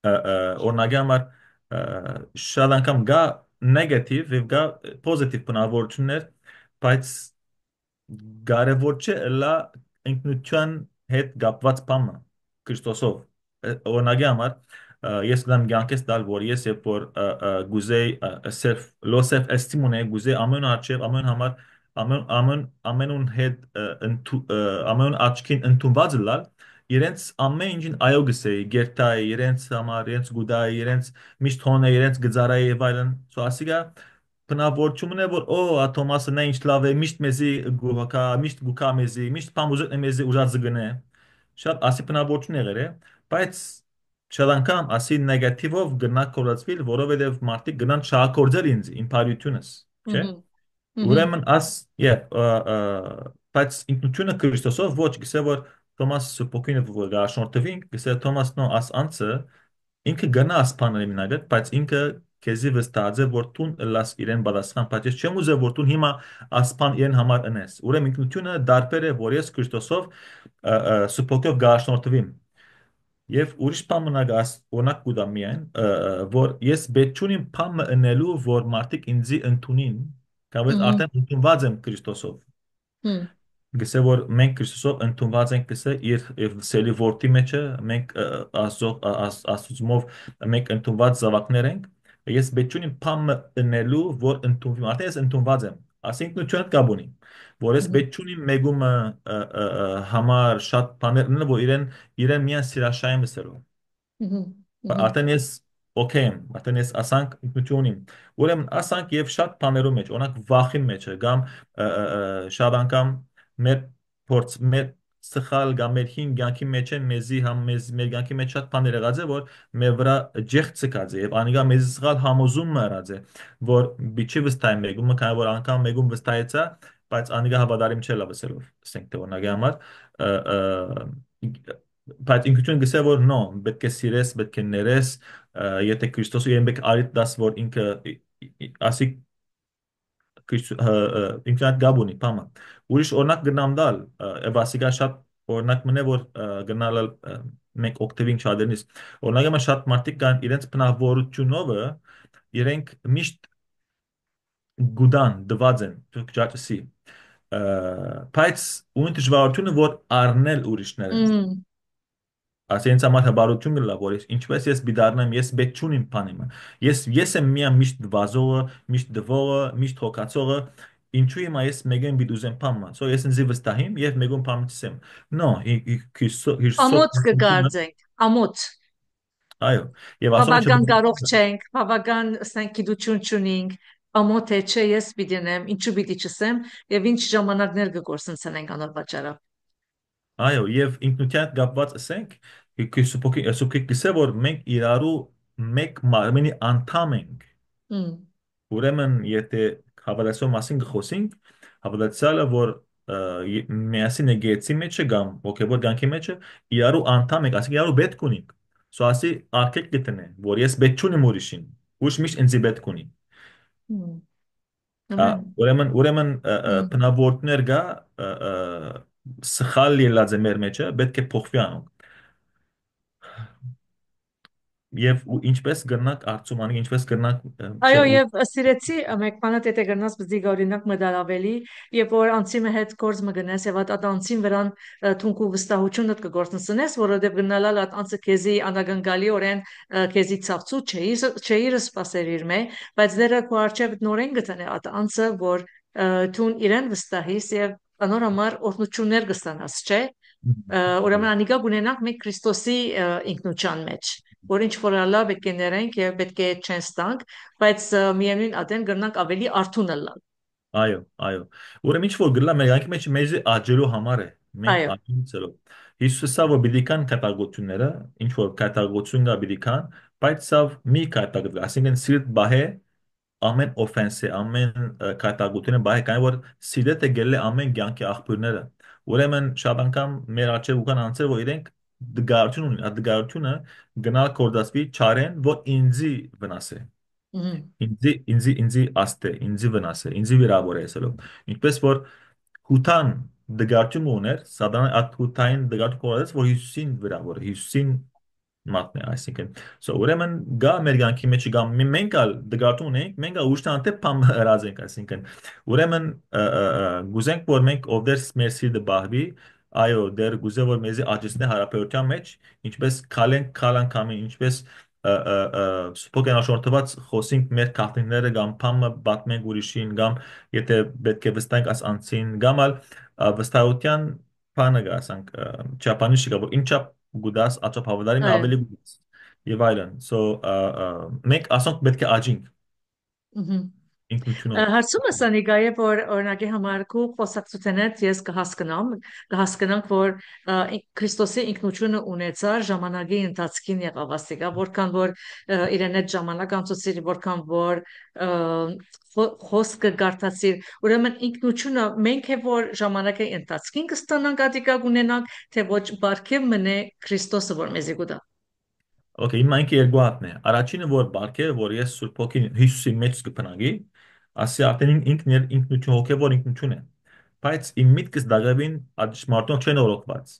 օրինակի համար շատ անգամ գա նեգատիվ եւ գա պոզիտիվ բնավորություններ, բայց կարևոր չէ լա ինքնության հետ կապված բամը Քրիստոսով օրինակի համար ես գամ ցանկես տալ որ ես երբ որ գուզեի self low self esteem ունե գուզեի ամեն արջև ամեն համար ամենուն հետ ամեն աչքին ընդունված լալ իրենց ամեն ինչին այո գսեի գերտայի իրենց համար իրենց գուդայի իրենց միշտ հոնե իրենց գծարայի եւ այլն սո ասիգա բնավորությունն է որ օ աթոմասը նա ինչ լավ է միշտ մեզի գուկա միշտ գուկա մեզի միշտ պամուզը մեզի ուժած գնե շատ ասի բնավորություն եղեր է բայց շատ անգամ ասի նեգատիվով գնա կորածվիլ որովհետեւ մարդիկ գնան շահակորձել ինձ իմ բարությունս չէ Ահա, ահա, ուրեմն աս բայց ինքնությունը Քրիստոսով ոչ գսե որ Թոմաս Սուպոկինը որ գաշորտվին գսե Թոմաս նո աս անցը ինքը գնա ասպանել մինագետ, բայց ինքը քեզի վստահ է որ տուն լաս իրեն պատասխան, բայց ես չեմ ուզել որ տուն հիմա ասպան իրեն համար ընես։ Ուրեմն ինքնությունը դարբեր է որ ես Քրիստոսով սուփոքով գաշնորթվիմ։ Եվ ուրիշ բան մնագաս օրինակ կուտա միայն որ ես պետք չունիմ բամը ընելու որ մարդիկ ինձի ընդունին, կամ ես ահա, արդեն ընդունված եմ Քրիստոսով։ ահա, Գսե որ մենք Քրիստոսով ընդունված ենք գսե իր սելի որդի մեջը մենք աստծումով մենք ընդունված զավակներ ենք ես պետք ունիմ փամը ընելու որ ընդունվի արդեն ես ընդունված եմ ասենք նույնչուն կաբունի որ ես ահա, պետք ունիմ մեգումը համար շատ բաներ ընել որ իրեն միան սիրաշայեմ լսելով ահա, ահա, Արդեն ես օքեյ եմ, արդեն ես ասանք ինքնություն ունիմ։ Ուրեմն ասանք եւ շատ բաներու մեջ, օրինակ վախի մեջ է, կամ շատ անգամ մեր փորձ մեր սխալ կամ մեր հին ցանկի մեջ են մեզի համ մեր ցանկի մեջ շատ բաներ եղած է որ մեր վրա ջեղ ցկած է եւ անիկա մեզի սխալ համոզում եղած է որ biչի վստահ մեկումը քանի որ անգամ մեկում վստահեցա բայց անիկա հավատարիմ չէ լավսելով ասենք թե օրինակի համար բայց ինքնություն գսե որ նո պետք է սիրես պետք է ներես եթե Քրիստոսը իրեն պետք արիտ դաս որ ինքը ասի ինքնատ գաբունի պամա ուրիշ օրինակ գնամ դալ վասիկա շատ օրինակ մնե որ գնալ մենք օկտեվին չադենից օրինակը շատ մարդիկ կան իրենց բնավորությունովը իրենք միշտ գուդան դված են ճաճսի բայց ունի դժվարությունը որ առնել ուրիշներեն ահա, Ասենց համար հբարություն գլա որ ինչպես ես բիդարնեմ ես պետք չունիմ բանիմը ես եմ միան միշտ վազողը միշտ դվողը միշտ հոգացողը ինչու հիմա ես մեկեն բիդուզեմ փամը so ես ինձ վստահիմ եւ մեկուն փամիցեմ no հիսո ամոթ կգարձենք, ամոթ, այո եւ ասում բավական կարող եմ չենք, բավական ասենք գիտություն չունենք, ամոթ է չէ, ես պիտի նեմ, ինչու պիտի չսեմ, եւ ինչ ժամանակներ կգործընծենք անոր վաճառը։ այո եւ ինքնության կապված ասենք սուպոքի կիսե որ մենք իրարու մեկ մարմինի անդամ ենք Ահա, Ուրեմն, եթե հավատացյալ մասին գխոսենք, հավատացյալը, որ միասին է գեցի մեջը կամ ոգևոր կյանքի մեջը, իրարու անդամ ենք, ասենք իրարու պետք ունենք։ So ասի արկեք գտնե, որ ես պետք չունիմ ուրիշին, ուրիշ միշտ ինձ պետք ունի։ Ամեն։ Ուրեմն Հմ։ բնավորություններ կա սխալ ելած է մեր մեջը, պետք է փոխվի անոնք։ Եվ ինչպես կրնակ արծում անի, ինչպես կրնակ Այո, չէ ու եւ սիրեցի մեկ բանը դե գնաց բզի օրինակ մդարավելի, երբ որ անցի մը հետ կորձ մը գնաս եւ այդ անցին վրան թունքու վստահությունը կգործնես, որովհետեւ գնալալ այդ անցը քեզի անագնկալի օրեն քեզի ցավծու չէիր սпасեր իր մե, բայց դերը քո արչեւ նորեն գտնե այդ անցը, որ թուն իրեն վստահիս եւ անորոմար օրնություններ կստանաս, չէ՞։ Ուրեմն անիկա գունենանք մենք Քրիստոսի ինքնության մեջ, որ ինչ որ լավ պետք է ներենք եւ պետք է չեն ստանք, բայց միևնույն ադեն գրնանք ավելի արթուն լալ։ այո, այո։ Ուրեմն ինչ որ գլա մեր յանքի մեջ մեզ աջելու համար է։ Մենք Այո, աջելցելով։ Հիսուսը որ բիդիկան կատաղությունները, ինչ որ կատաղություն կա բիդիկան, բայց սավ մի կատաղ, ասինքն սիրտ բահե ամեն օֆենսը, ամեն կատաղությունը բահե կային որ սիրտը գելե ամեն կյանքի աղբյուրները։ Ուրեմն շատ անգամ մեր արջև ուկան անձեր որ իրենք դգարություն ունեն, այդ դգարությունը գնալ կորդասվի չարեն, որ ինձի վնասե։ mhm, ինձի աստե, ինձի վնասը, ինձի վիրավորը էսելով։ Ինչպես որ հութան դգարտում ուներ, սատանան այդ հութային դգարտում կորած, որ Հիսուսին վիրավորը, Հիսուսին մատնե, այսինքն։ So ուրեմն գա մեր կյանքի մեջ գա մենք ալ դգարտում ունենք, մենք ալ ուշտանթե փամ հրազենք, այսինքն։ Ուրեմն գուզենք որ մենք ովդեր մեր սիրտը բահվի, այո, դեր գուզե որ մեզի աճեցնե հարաբերության մեջ, ինչպես քալենք քալան կամին, ինչպես սփոքեն աշորտված խոսենք մեր քարտինները կամ փամը բատմենք ուրիշին կամ եթե պետք է վստահենք աս անցին կամ ալ վստահության բանը գասանք չափանիշ կա որ ինչա գուդաս աչափ հավատարիմ այո, ավելի գուդաս եւ այլն so մենք ասենք պետք է աճինք mhm. ինքնությունով Հարցումս անիկա է որ օրինակի համար քու խոսակցությունից ես կհասկանանք որ Քրիստոսի ինքնությունը ունեցար ժամանակի ընթացքին եղավ ասիկա որքան որ իրեն այդ ժամանակ անցուցիր որքան որ խոսքը գարտացիր ուրեմն ինքնությունը մենք է որ ժամանակի ընթացքին կստանանք ադիկա կունենանք թե ոչ բարգև մնե Քրիստոսը որ մեզի գուտա Okay, իմ այնքի երկու հատն է։ Առաջինը որ բարգ է, որ ես Սուրբ Հոգին Հիսուսի մեջ կփնագի, ասի արդեն ինքն ինքնություն հոգևոր ինքնություն է։ Բայց իմ միտքս դակավին ադիշմարտոնք չեն օրոքված։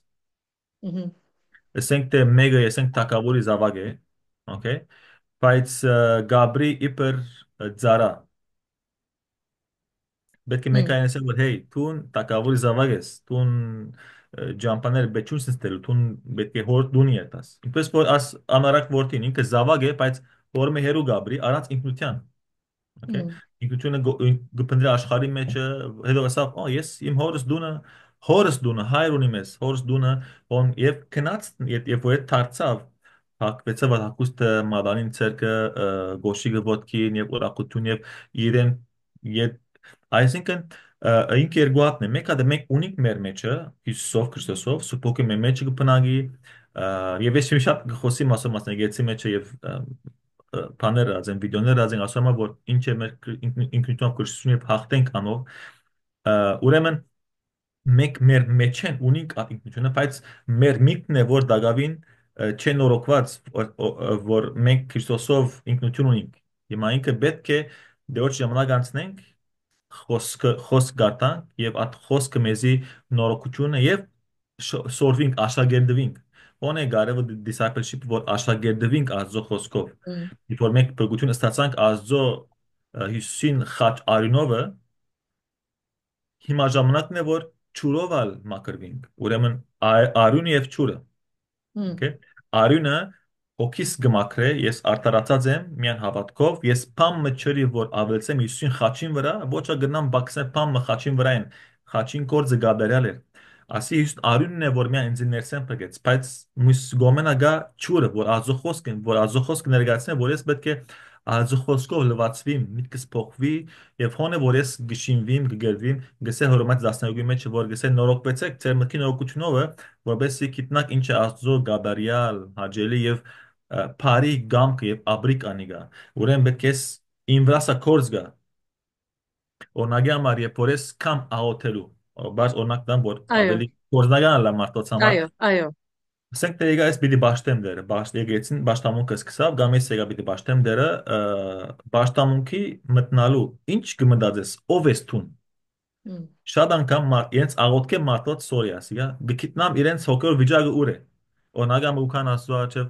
Ասենք թե մեկը ասենք թակավորի զավակ է, okay, բայց Գաբրի իբր ծառա պետք է մեկ այն ասել որ հեյ տուն տակավորի զավակ ես տուն ջամփաներ բեչուն ստելու տուն պետք է հոր դունի երտաս ինչպես որ աս անարակ որդին ինքը զավակ է բայց հորմե հերու գաբրի առանց ինքնության okay ինքնությունը գտնի աշխարհի մեջ հետո ասավ ես իմ հորս դունը հայր ունի մեզ հորս դունը on եւ քնած եւ որ դարձավ հակվեցավ հակուստ մադանին ցերկը գոշիկը ոտքին եւ ուրախություն եւ իրեն այսինքն ինք երկու հատն է մեկը դե մենք ունենք մեր մեջը Հիսուսով Քրիստոսով սուպոկի մեր մեջը կփնագի եւ ես շատ խոսի մասը մասնագետի մեջը եւ բաներ ազեն վիդեոներ ազեն ասում եմ որ ինչ է մեր ինքնություն Քրիստոսին եւ հաղթենք անով ուրեմն մենք մեր մեջ են ունենք ինքնությունը բայց մեր միտքն է որ դակավին չեն օրոքված որ մենք Քրիստոսով ինքնություն ունենք հիմա ինքը պետք է դեռ ժամանակ անցնենք խոսք գարտանք եւ այդ խոսքը մեզի նորոգությունը եւ սորվինք աշակերտվինք ոնե կարևոր discipleship որ աշակերտվինք Աստծո խոսքով երբ որ մենք փրկություն ստացանք Աստծո Հիսուսին խաչ արյունովը հիմա ժամանակն է որ ճուրով ալ մակրվինք ուրեմն արյուն եւ ճուրը Okay. Արյունը հոգիս գմակրե, ես արտարացած եմ միան հավատքով, ես փամ մչրի, որ ավելցեմ Հիսուսին խաչին վրա, ոչ ագնամ բաքսեմ փամը խաչին վրա են, խաչին կորձը գաբերյալ էր։ Ասի Հիսուս արյունն է, որ միան ինձ ներսեմ պրկեց, բայց մյուս գոմենա գա ճուրը, որ Աստծո խոսքն, որ Աստծո խոսքը ներկայացնե, որ ես պետք է Աստծո խոսքով լվացվիմ, միտքս փոխվի եւ հոնը որ ես գշինվիմ, գգերվիմ, գսե հորմած 12-ի մեջ որ գսե նորոգվեցեք ձեր մտքի նորոգությունով որովհետեւ գիտնակ ինչ է Աստծո գաբարիալ, հաջելի եւ բարի գամք եւ աբրիկ անիգա։ Ուրեմն պետք է իմ վրասա կորձ գա։ Օրնագի համար երբ որ ես կամ աղոթելու, բայց օրինակ դամ որ այո ավելի կորձնական լա մարդոց համար, այո այո Ասենք թե եկա ես պիտի բաշտեմ դերը, եկեցին բաշտամունքը սկսավ, գամ ես եկա պիտի բաշտեմ դերը, բաշտամունքի մտնալու, ինչ կմտածես, ով ես տուն։ Հմ, Շատ անգամ իրենց աղոթքը մարդոց սորիաս, իա, գիտնամ իրենց հոգեոր վիճակը ուր է։ Օրնագամ ուքան աստծո աչև,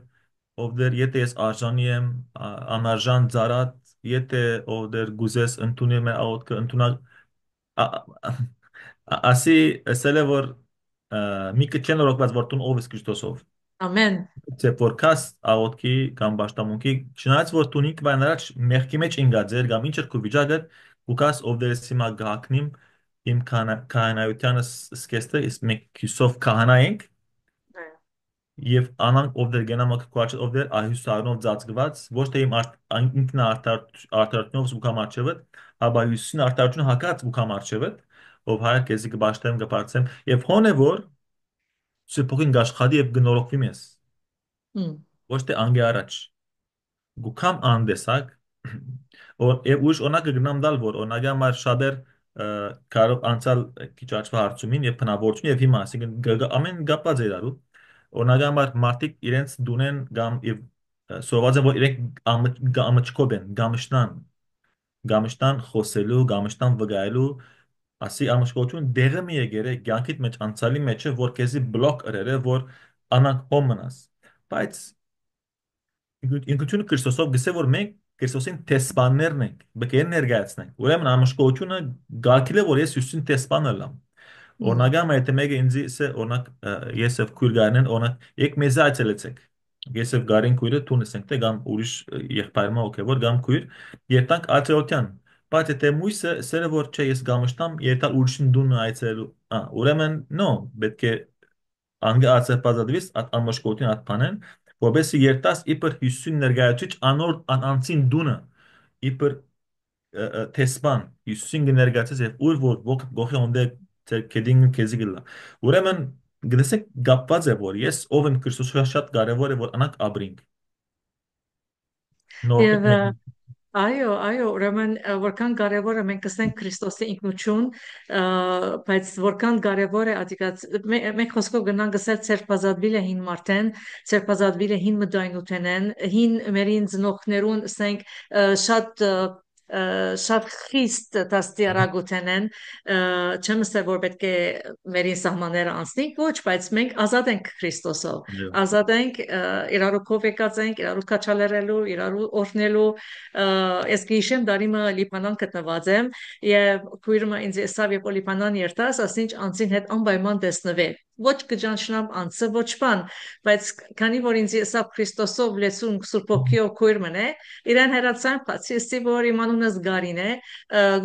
ով դեր եթե ես արժանի եմ, անարժան ծարատ, եթե ով դեր գուզես ընդունել մեր աղոթքը, ընդունալ ասի ասել է որ մի քիչ նորոգված որ տուն ով է Քրիստոսով։ ամեն, Ձեր որ կաս աղոթքի կամ բաշտամունքի չնայած որ տունիկ բան առաջ մեղքի մեջ ինգած էր կամ ինչ էր քո վիճակը ու կաս ով դերս հիմա գահակնիմ իմ քահանայությանը սկեստը իսկ մենք Հիսով քահանա ենք եւ անանք ով դեր գենամա քուաչ ով դեր ահյուսարնով ծածկված ոչ թե իմ ինքնա արտարությունով զուգամ արջևդ հաբա հյուսին արտարություն հակած զուգամ արջևդ ով հայ քեզի կբաշտեմ կբարձեմ եւ հոն է որ սփոխին գաշխադի եւ գնորոքվի մեզ հմ, ոչ թե անգե առաջ գուքամ անդեսակ եւ ուժ օրինակը գնամ դալ որ օրինակը համար շաբեր կարող անցալ քիչ աչվա հարցումին եւ բնավորություն եւ հիմա ասիկն ամեն գապած է դարու օրինակը համար մարդիկ իրենց դունեն կամ եւ սովորած են որ իրենք ամճկոբ են գամշտան խոսելու գամշտան վգայելու ասի ամշկություն դեղը մի եկերը ցանկիտ մեջ անցալի մեջը որ քեզի բլոկ өрերը որ անանք հոմնաս բայց ինքնությունը Քրիստոսով գսե որ մենք Քրիստոսին տեսփաններն ենք, բկեր ներկայացնենք։ Ուրեմն ամշկությունը գալքիլ է որ ես Հիսուսին տեսփանել եմ։ հմ, Օրնագամ այդ մեկը ինձ է օրնակ ես եւ քույր գարնեն օրնակ եկ մեզ այցելեցեք։ Ես եւ գարին քույրը տունս ենք թե գամ ուրիշ եղբայրմա օքեվոր գամ քույր երտանք այցելության։ Բայց եթե մույսը սերը որ չէ ես գամշտամ երտալ ուրիշին դուն այցելու։ Ուրեմն նո պետք է անգա ածեպազադվիս at ամոշկոտին at փանեն որբեսի երտաս իբր Հիսուսին ներկայացուցիչ անոր անցին դունը իբր տեսփան Հիսուսին ներկայացած եւ ուր որ գողի ոնդե կեդին քեզի գլա ուրեմն գնացեք գապված է որ ես ով եմ Քրիստոսը շատ կարեւոր է որ անակ աբրինք նոր եւ այո, այո, ուրեմն որքան կարևոր է մենք կսենք Քրիստոսի ինքնություն, բայց որքան կարևոր է ադիկած մենք խոսքով գնանք գսել ցերպազատվիլ է հին մարդեն, ցերպազատվիլ է հին մդայնութենեն, հին մերին ծնողներուն ասենք շատ շատ խիստ դաստիարակութենեն չեմ ասել որ պետք է մերին սահմանները անցնենք ոչ բայց մենք ազատ ենք Քրիստոսով ազատ ենք իրարու կովեկած ենք իրարու քաչալերելու իրարու օրհնելու ես գիշեմ դարիմը լիբանան գտնված եմ եւ քույրը ինձ ասավ երբ լիբանան երթաս ասինչ անցին հետ անպայման տեսնվել ոչ կճանչնամ անցը ոչ բան բայց քանի որ ինձ ասավ Քրիստոսով լեցուն սուրբոքիո քույր մնե իրեն հերացան բացի որ իմանունս գարին է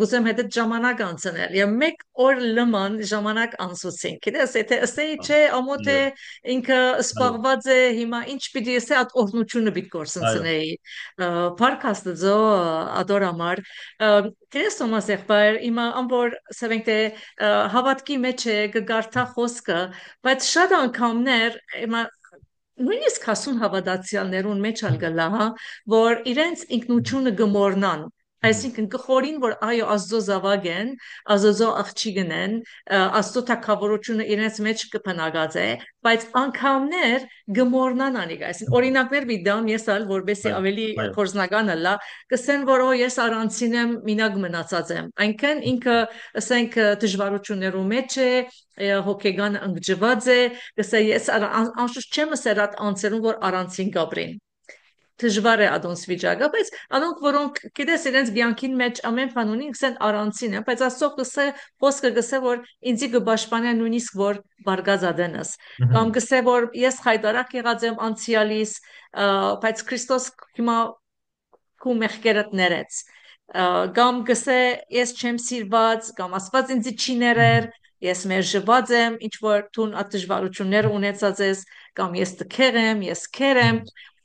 գուցեմ հետ ժամանակ անցնել եւ մեկ օր լման ժամանակ անցուցին գիտես եթե ասեի չէ ամոթ է ինքը սպառված է հիմա ինչ պիտի ասե այդ օրնությունը պիտի կորսնցնեի Փառք Աստծո adorամար Քրիս Թոմաս եղբայր հիմա ամբոր սավենք թե հավատքի մեջ է գարտա խոսքը բայց շատ անգամներ հիմա նույնիսկ հասուն հավատացյալներուն մեջ ալ գլա որ իրենց ինքնությունը գմորնան այսինքն գխորին որ այո Աստծո զավակ են Աստծո աղջիկն են Աստծո թակավորությունը իրենց մեջ կփնագած է բայց անգամներ գմորնան անիկ այսինքն օրինակներ վիդամ ես ալ որբեսի ավելի կորզնական լա կսեն որ ես առանցին եմ մինակ մնացած եմ այնքան ինքը ասենք դժվարություններու մեջ է հոգեգան ընկճված է կսե ես անշուշտ չեմ ասել անցերուն որ առանցին գաբրին դժվար է ադոնց վիճակը, բայց անոնք որոնք գիտես իրենց ցանկին մեջ ամեն բան ունին, ասեն առանցին են, բայց աստծո գսե խոսքը գսե որ ինձի կբաշխանե նույնիսկ որ բարգազադենս կամ գսե որ ես հայտարարակ եղած եմ անցյալիս, բայց Քրիստոս հիմա քու մեղքերդ ներեց կամ գսե ես չեմ սիրված կամ աստված ինձ չի ներեր ես մերժված եմ ինչ որ տուն ատժվարություններ ունեցած ես կամ ես տքեր եմ ես քեր եմ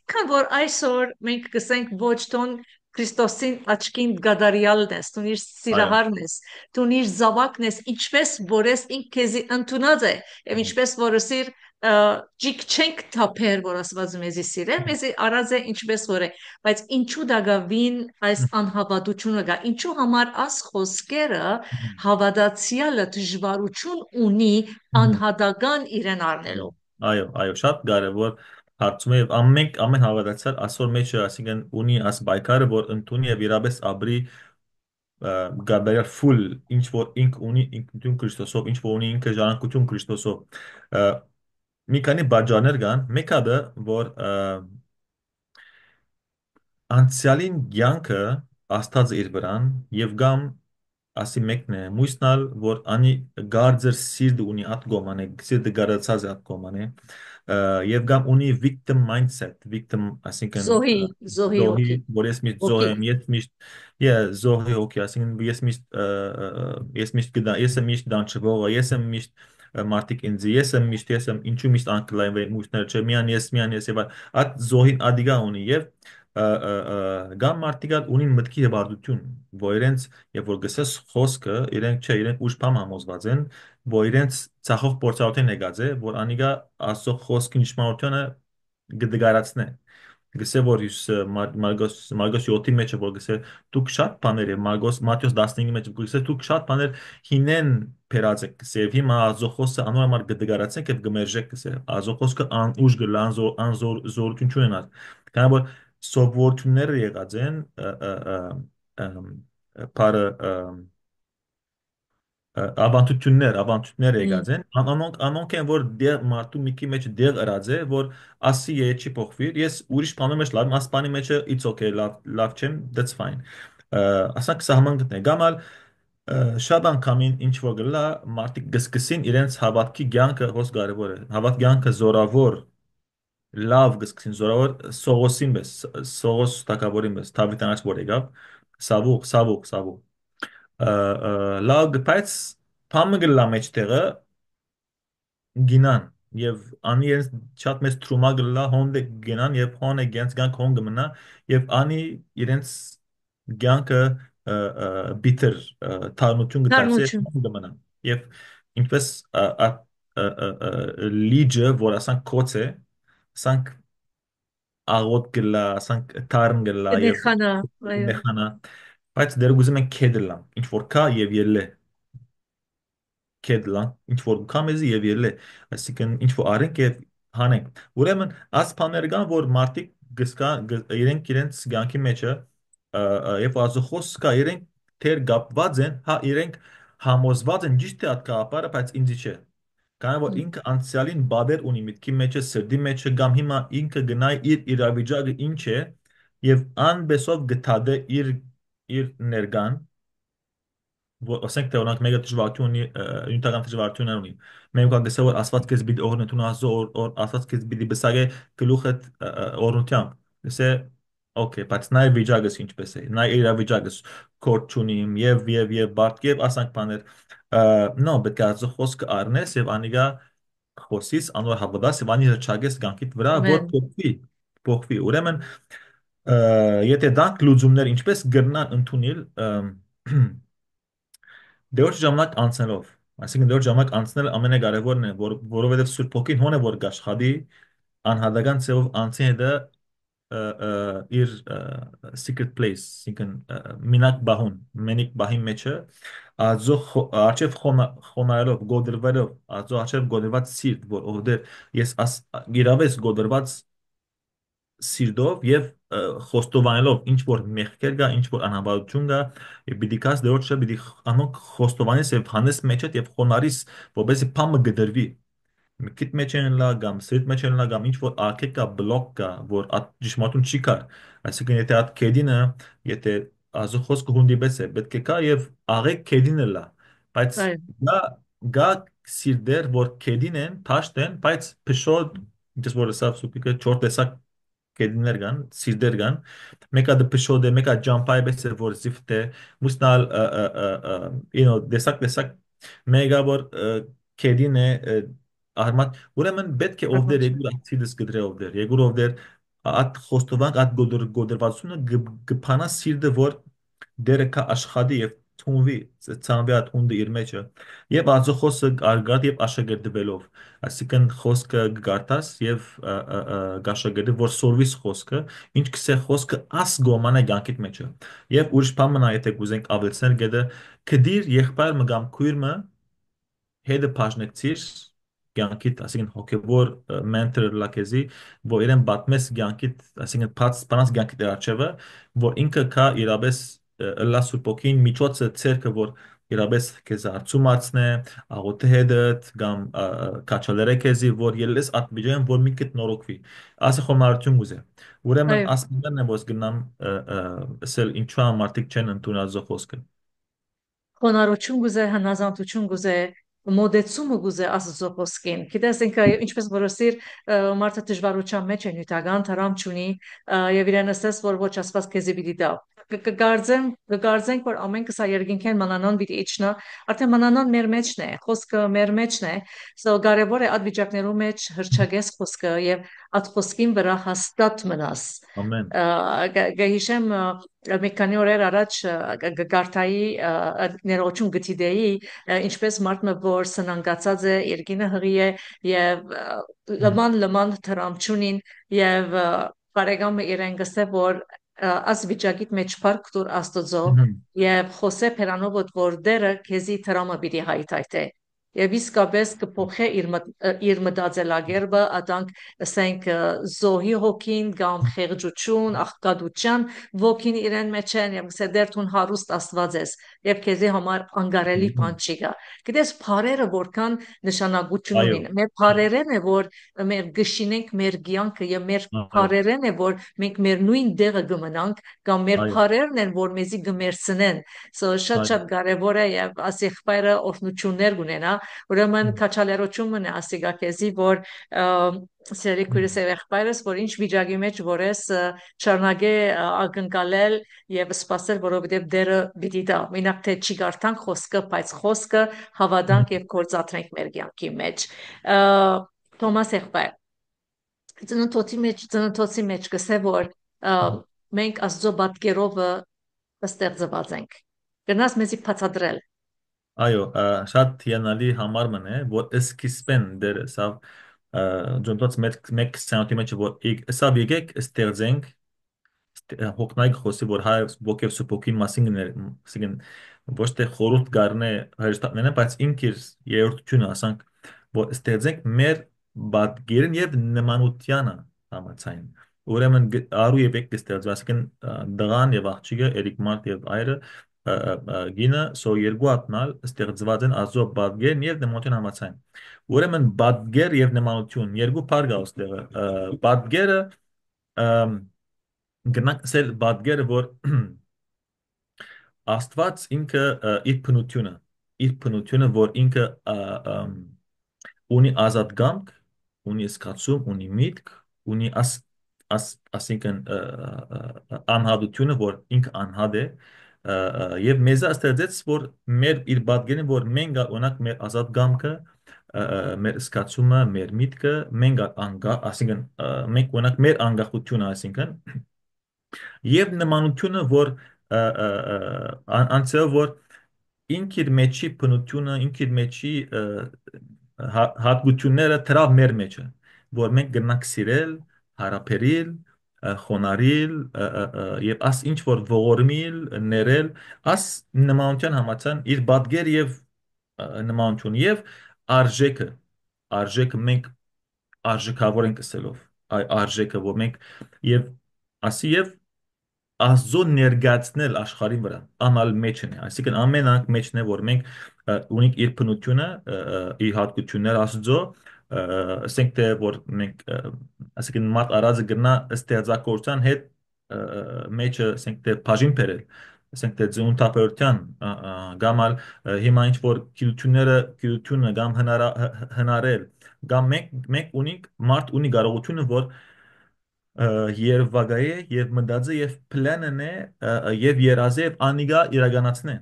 քան որ այսօր մենք կսենք ոչ տոն Քրիստոսին աչքին գադարյալն ես, դու իր սիրահարն ես, դու իր զավակն ես, ինչպես որ ես ինք քեզի ընդունած է, եւ ինչպես որ սիր ջիկ չենք թափեր, որ ասված մեզի սիրե, մեզի արած է ինչպես որ է, բայց ինչու դակավին այս անհավատությունը գա, ինչու համար աս խոսքերը հավատացյալը դժվարություն ունի անհատական իրեն առնելու այո, շատ կարևոր հարցում է եւ ամեն հավատացյալ այսօր մեջը, այսինքն ունի աս բայկարը, որ ընդունի եւ իրապես ապրի գաբերալ ֆուլ ինչ որ ինք ունի ինքնություն Քրիստոսով, ինչ որ ունի ինքը ժառանգություն Քրիստոսով։ Մի քանի բաժաններ կան, մեկը դա որ անցյալին կյանքը աստած իր վրան եւ գամ ասի մեկն է մույսնալ որ անի գարձր սիրտ ունի at գոմանե սիրտը գարացած է at գոմանե եւ գամ ունի victim mindset victim այսինքն Զոհի զոհի օքի որ ես միշտ օքի զոհեմ ես միշտ զոհի օքի այսինքն ես միշտ գտա ես եմ միշտ դանչվողը ես եմ միշտ մարդիկ ինձ ես եմ ինչու միշտ անկլայն մույսներ չէ միան ես եւ at զոհին ադիգա ունի եւ գամ մարդիկա ունին մտքի հբարտություն որ իրենց եւ որ գսես խոսքը իրենք չէ իրենք ուշ բամ համոզված են որ իրենց ցախով փորձառություն եկած է որ անիգա աստծո խոսքի նշմանությունը գդգարացնե գսե որ յուս Մարգոս 7-ի մեջ որ գսե դուք շատ բաներ եւ Մատթեոս 15-ի մեջ գսե դուք շատ բաներ հինեն փերած եք գսե եւ հիմա աստծո խոսքը անոր համար գդգարացնեք եւ գմերժեք գսե աստծո խոսքը անուշ գլան զորություն չունենա քանի որ սովորությունները եղած են բարը ավանդություններ եկած են անոնք են որ դեր մարդու միկի մեջ դեր ըրած է որ ասի չի փոխվիր ես ուրիշ բանի մեջ լավ ասպանի մեջ it's okay լավ չեմ that's fine ասանք սահման գտնե գամալ շատ անգամին ինչ որ գլա մարդիկ գսկսին իրենց հավատքի ցանկը հոս կարևոր է հավատքի ցանկը զորավոր լավ գսկսին զորավոր սողոսին բես սողոս տակավորին բես թավիտանաց որ եկավ սավուկ լավ բայց փամը գլա մեջտեղը գինան եւ անի ես շատ մեծ թրումա գլա հոնդե գինան եւ հոնե գենց գանք հոն գմնա եւ անի իրենց գանքը բիտր թարմություն գտածի Թարմություն հոն գմնա եւ ինչպես լիջը որ ասանք կոց է ասանք աղոտ գլա ասանք թարմ գլա եւ դեխանա այո մեխանա բայց դեր գուզում են քեդլա ինչ որ կա եւ ելլե քեդլան ինչ որ կամեզի եւ ելլե այսինքն ինչ որ արենք եւ հանենք ուրեմն աս բաներ կան որ մարդիկ գսկա իրենց ցանկի մեջը եւ ազոխոս կա իրենք թեր գապված են հա իրենք համոզված են ճիշտ է հատկապարը բայց ինձ չէ քանի որ ինքը անցյալին բادر ունի միտքի մեջը սրդի մեջը գամ հիմա ինքը գնայ իր իրավիճակը ինչ է եւ անբեսով գտադե իր ներգան ասենք թե օրինակ մեկը դժվարություն ունի նյութական դժվարություններ ունի մենք կգսե որ աստված քեզ պիտի օրհնություն աստծո աստված քեզ պիտի բսակե գլուխը օրհնությամբ գսե օքեյ բայց նայ վիճակս ինչպես է նայ իրավիճակս կորտ չունիմ եւ բարդ եւ ասանք բաներ նո պետք է աստծո խոսքը առնես եւ անիգա խոսիս անոր հավատաս եւ անի հրճագես գանքիդ վրա որ ամեն փոխվի ուրեմն եթե դանք լուծումներ ինչպես գրնան ընդունել Դեոր ժամանակ անցնելով, այսինքն դեոր ժամանակ անցնել ամենակարևորն է, որովհետև Սուրբ Հոգին հոն է որ գաշխատի անհատական ցեով անցի հետը իր secret place, այսինքն մինակ բահուն, մենիկ բահի մեջը ածո արչև խոնարելով, գոդրվելով, ածո արչև գոդրված սիրտ, որ ովդեր ես գիրավես գոդրված սիրտով եւ խոստովանելով ինչ որ մեղքեր կա, ինչ որ անհավատություն կա, եւ պիտի կաս դեռ չէ պիտի անոնք խոստովանես եւ հանես մեջդ եւ խոնարիս, որովհետեւ փամը գդրվի։ Մկիտ մեջ են լա կամ սրտ մեջ են լա կամ ինչ որ արկե կա բլոկ կա որ ճշմարտուն չի կար այսինքն եթե այդ քեդինը եթե ազո խոսքը հունդիպես է պետք է կա եւ աղեք քեդինը լա բայց այո գա գա սիրտեր որ քեդին են փաշտ են բայց փշոտ ինչպես որ սա սուպիկը 4 տեսակ կեդիներ կան, սիրտեր կան, մեկը դպշոտ է, մեկը ջամփայ բես է որ զիֆտ է, մուսնալ դեսակ մեգա որ կեդին է արմատ, ուրեմն պետք է ովդեր արմատ եգուր ակցիդս գդրե ովդեր, եգուր ովդեր at խոստովանք at գոդրվածությունը գփանա սիրտը որ դերը կա աշխատի եւ թունվի ցանվի at հունդը իր մեջը եւ ածո խոսքը արգատ եւ աշակերտվելով այսինքն խոսքը գարտաս եւ գաշագետը որ սորվիս խոսքը ինչ կսե խոսքը աս գոմանա ցանկիտ մեջը եւ ուրիշ բանա եթե կուզենք ավելցնել գետը կդիր եղբայր մգամ քույրը հետը բաժնեկցիր կյանքիդ, այսինքն հոգևոր մենթոր լակեզի, որ իրեն բատմես կյանքիդ, այսինքն բանաս կյանքիդ արջևը, որ ինքը կա իրապես լա սուրբոքին միջոցը ցերկը, որ իրապես քեզ արծում արցնե, աղոթե հետդ, կամ կաչալերը քեզի, որ ելես այդ վիճակում, որ մի կետ նորոգվի։ Ասը խոմարություն ուզե։ Ուրեմն Այո, ասմենն է, որ գնամ ասել ինչու մարդիկ չեն ընդունել զո խոսքը։ խոնարհություն գուզե, հնազանդություն գուզե, մոդեցումը գուզե Աստծո խոսքին։ Գիտես, ինքը ինչպես որոշիր մարդը դժվարության մեջ է նյութական դրամ չունի եւ իրեն ասես որ ոչ Աստված քեզի պիտի տա։ Կգարձենք որ ամենքը սա երկինքեն մանանան պիտի իջնա, արդեն մանանան մեր մեջն է, խոսքը մեր մեջն է, սա կարևոր է այդ վիճակներու մեջ հրճագես խոսքը եւ այդ խոսքին վրա հաստատ մնաս։ Ամեն։ Գհիշեմ մի քանի օրեր առաջ գարտայի ներողություն գտիդեի ինչպես մարդը որ սնանկացած է երկինը հղի է եւ լման թրամչունին եւ բարեկամը իրեն գսե որ աս վիճակիտ մեջ փառք դուր աստծո եւ խոսե փերանով որ դերը քեզի թրամը պիտի հայթայթե եւ իսկապես կփոխե իր մտածելակերպը ադանք ասենք զոհի հոգին կամ խեղճություն աղքատության ոգին իրեն մեջ են եւ ասե դերթուն հարուստ աստված ես եւ քեզի համար անկարելի բան չի գա գիտես բարերը որքան նշանակություն Այո, ունին մեր բարերեն է որ մեր գշինենք մեր կյանքը եւ մեր այո, բարերեն է որ մենք մեր նույն դեղը գմնանք կամ մեր այո, բարերն են որ մեզի գմերցնեն so շատ այո, շատ կարեւոր է եւ ասիղբայրը օրհնություններ ունենա ուրեմն քաչալերություն մնա ասիգա քեզի որ սերի քուրս եղբայրս որ ինչ վիճակի մեջ որ ես չարնագե ակնկալել եւ սпасել որովհետեւ դերը պիտի դա մենակ թե չի գարտանք խոսքը բայց խոսքը հավատանք եւ կործատրենք մեր կյանքի մեջ Թոմաս եղբայր ծննդոցի մեջ կսե որ մենք աստծո բատկերովը ստեղծված ենք գնաս մեզի բացատրել այո, շատ հիանալի համար մնե, որ սկիզբեն դեր սա ջոնդոց մեկ քսանոթի մեջ որ սա եկեք ստեղծենք հոգնայք խոսի որ հայ ոգև սուփոքին մասին ասին ոչ թե խորհուրդ գարնե հրստակնենը բայց ինք իր երրորդությունը ասանք որ ստեղծենք մեր բادگերն եւ նմանությանը համացայն ուրեմն արու եւ եք ստեղծված ասին դղան եւ աղջիկը Էրիկ Մարտ եւ այրը գինը սո երկու հատնալ ստեղծված են ազո բادگերն եւ նմանություն համացայն ուրեմն բادگեր եւ նմանություն երկու բարգ աուստեղը բادگերը գնանք ասել բادگերը որ Աստված ինքը իր բնությունը որ ինքը ունի ազատ կամք, ունի սկացում, ունի միտք, ունի ասինքն անհատությունը որ ինքը անհատ է եւ մեզ աստեղծեց որ մեր իր բادگերին որ մենք ունենք մեր ազատ կամքը մեր սկացումը, մեր միտքը, մենք անգա, ասինքն մենք ունենք մեր անկախությունը, ասինքն Եվ նմանությունը, որ անցել որ ինքիր մեջի բնությունը, ինքիր մեջի հատկությունները դրավ մեր մեջը, որ մենք գնանք սիրել, հարաբերիլ, խոնարհիլ եւ աս ինչ որ ողորմիլ, ներել, աս նմանության համացան իր բادگեր եւ նմանություն եւ արժեքը, արժեքը մենք արժեքավոր ենք ասելով, այ արժեքը, որ մենք եւ ասի եւ Աստծո ներգացնել աշխարհի վրա ամալ մեջն է այսինքն ամեն անք մեջն է որ մենք ունենք իր բնությունը իր հատկությունները Աստծո ասենք թե որ մենք այսինքն մարդ արածը գնա ստեղծագործության հետ մեջը ասենք թե բաժին բերել ասենք թե ձունտապերության գամալ հիմա ինչ որ գիտությունը կամ հնարել կամ մենք ունենք մարդ ունի կարողությունը որ երևակայե եւ մտածե եւ պլանն է եւ երազե եւ անիգա իրականացնե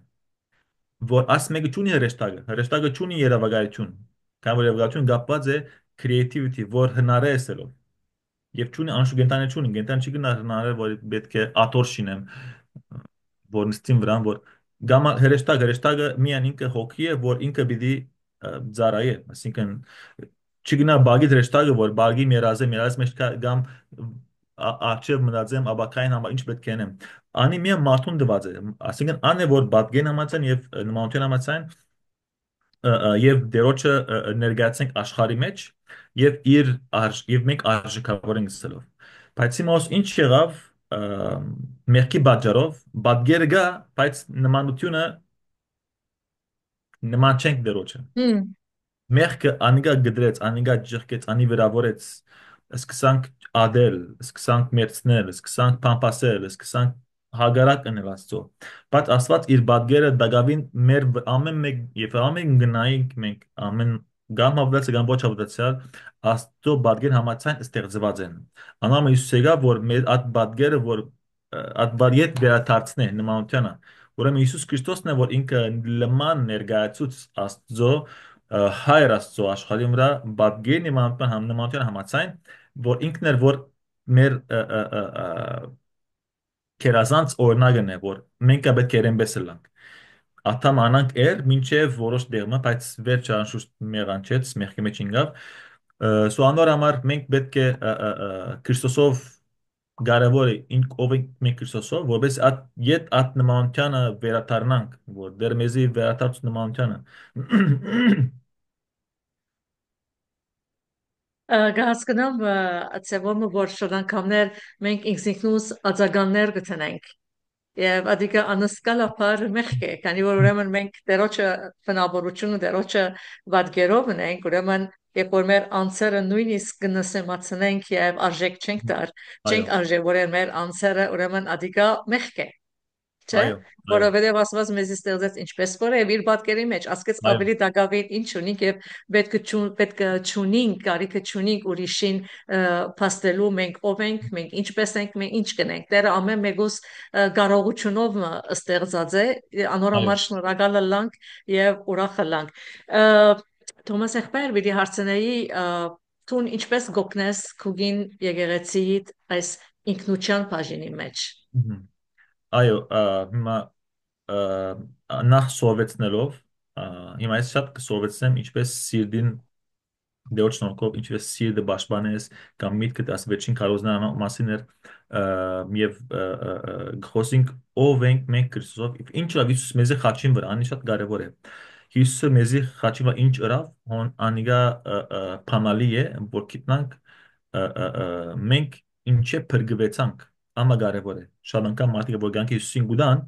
որ աս մեկը ճունի հրեշտակը ճունի երևակայություն կամ որ երևակայություն կապված է creativity որ հնարե էսելով եւ ճունի անշուք գենտանը ճունի գենտան չի գնա հնարե որ պետք է աթոր շինեմ որ նստին վրան որ գամա հրեշտակը միան ինքը հոգի է որ ինքը պիտի ծարայե այսինքն չգնա բագի հրեշտակը որ բագի մերազե մեջ գամ արչև մնացեմ աբակային համար ինչ պետք է անեմ անի մի մարդուն դված է այսինքն ան է որ բադգեն համացան եւ նմանություն համացան եւ դերոջը ներկայացնենք աշխարհի մեջ եւ մենք արժեքավոր ենք սելով։ Բայց իմոս ինչ եղավ ը, մեղքի պատճառով բادگերը գա, բայց նմանությունը նման չենք դերոջը։ Հմ, Մեղքը անիգա գդրեց, անիգա ջղկեց, անի վրավորեց, սկսանք ադել, սկսանք մերցնել, սկսանք փամփասել, սկսանք հագարակ ընել Աստծո։ Բայց Աստված իր բادگերը դակավին մեր ամեն մեկ եւ ամեն գնայինք մենք ամեն գամ հավատացել կամ ոչ հավատացյալ Աստծո բادگեր համացան ստեղծված են։ Անամը Հիսուսեգա որ մեր այդ բادگերը որ այդ բարիետ վերադարձնե նմանությանը։ Ուրեմն Հիսուս Քրիստոսն է որ ինքը լման ներկայացուց Աստծո հայր Աստծո աշխարհի վրա բادگերն իմանալն նմանության համացայն որ ինքն էր որ մեր քերազանց օրինակն է որ մենք պետք է երեն բեսելանք ատամ անանք էր մինչև որոշ դեղմը բայց վերջ անշուշտ մեղանչեց մեղքի մեջ ինգավ սո անոր համար մենք պետք է Քրիստոսով կարևոր է ով ենք մենք Քրիստոսով որպես այդ նմանությանը վերադառնանք որ դեր մեզի վերադարձ նմանությանը կհասկանամ ծևոմը, որ շոտ անգամներ մենք ինքնիկնուս արձագաններ գտնենք եւ ադիկա անսկալապար մեղք է, քանի որ ուրեմն մենք դերոջը բնավորությունը դերոջը վատգերով ունենք, ուրեմն երբ որ մեր անձերը նույնիսկ կնսեմացնենք եւ արժեք չենք տար, այո չենք արժևորել մեր անձերը, ուրեմն ադիկա մեղք է, չէ՞, այո այո որովհետև Աստված մեզ ստեղծեց ինչպես որ եւ իր պատկերի մեջ ասկեց այո ավելի դակավին ինչ ունենք եւ պետք է ճունենք կարիքը ճունենք ուրիշին փաստելու մենք ով ենք մենք ինչպես ենք մենք ինչ կնենք դերը ամեն մեկուս կարողությունով ստեղծած է այո անորոշ շնորհակալ լանք եւ ուրախ լանք Թոմաս Էխբայր պիտի հարցնեի տուն ինչպես գոքնես քուգին եկեղեցիիդ այս ինքնության բաժինի մեջ Մгм. Այո հիմա նախ սովետնելով հիմա ես շատ կսովետնեմ ինչպես սիրդին դեոչ շնորհքով ինչպես սիրտը պաշտպանես կամ միտքդ աս վերջին քարոզնան մասին էր եւ խոսենք ով ենք մենք Քրիստոսով ինչ լավ Հիսուս մեզի խաչին վրա անի շատ կարեւոր է Հիսուսը մեզի խաչին վրա ինչ ըրավ հոն անիգա փանալի է որ գիտնանք մենք ինչ է փրկվեցանք ամա կարեւոր է շատ անգամ մարդիկ որ գանք Հիսուսին գուդան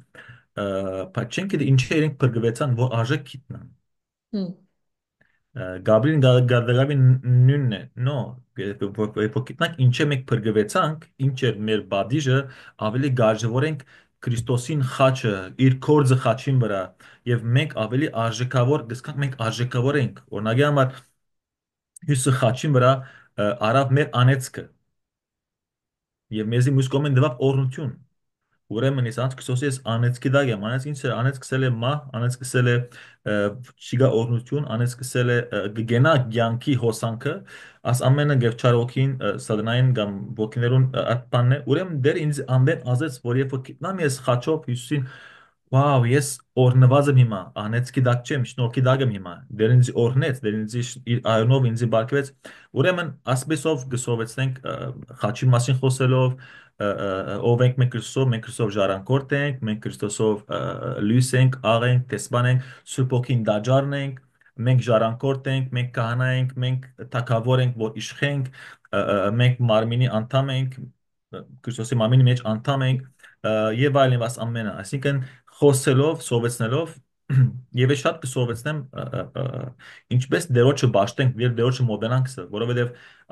բայց չենք ինչ է իրենք փրկվեցան որ արժեք գիտնան Հմ, Գաբրին Գարդագավի նույնն է, նո, փոքիտնակ ինչ է մենք փրկվեցանք, ինչ էր մեր բադիժը, ավելի գարժևոր ենք Քրիստոսին խաչը, իր կորձը խաչին վրա, եւ մենք ավելի արժեքավոր, գսկանք մենք արժեքավոր ենք։ Օրինակի համար Հյուսը խաչին վրա արավ մեր անեծքը եւ մեզի մյուս կողմեն դվավ օրնություն։ Ուրեմն ես անց քսոսի ես անեցքի դագ եմ, անեց ինչ է, անեց սկսել է մահ, անեց սկսել է շիգա օրնություն, անեց սկսել է գենա ցանկի հոսանքը, աս ամենը գևչարոքին սադնային կամ ոգիներուն ատպանն է, ուրեմն դեր ինձ ամեն ազեց, որ երբ որ գիտնամ ես խաչով Հիսուսին, վաու, ես օրնված եմ հիմա, անեցքի դակ չեմ, շնորհքի դակ եմ հիմա, դեր ինձ օրնեց, դեր ինձ իր այոնով ինձ բարգվեց, ուրեմն ասպեսով գսովեցնենք խաչի մասին խոսելով ով ենք մենք Քրիստոսով ժառանգորդ ենք, մենք Քրիստոսով լույս ենք, աղ ենք, տեսփան ենք, Սուրբ Օքին դաջարն ենք, մենք ժառանգորդ ենք, մենք քահանա ենք, մենք թագավոր ենք, որ իշխենք, մենք մարմինի անդամ ենք, Քրիստոսի մարմինի մեջ անդամ ենք, եւ այլն վաս ամենը, այսինքն խոսելով, սովեցնելով Եվ ես շատ կսովեցնեմ ինչպես դերոջը ճաշտենք, եւ դերոջը մոդենանք, որովհետեւ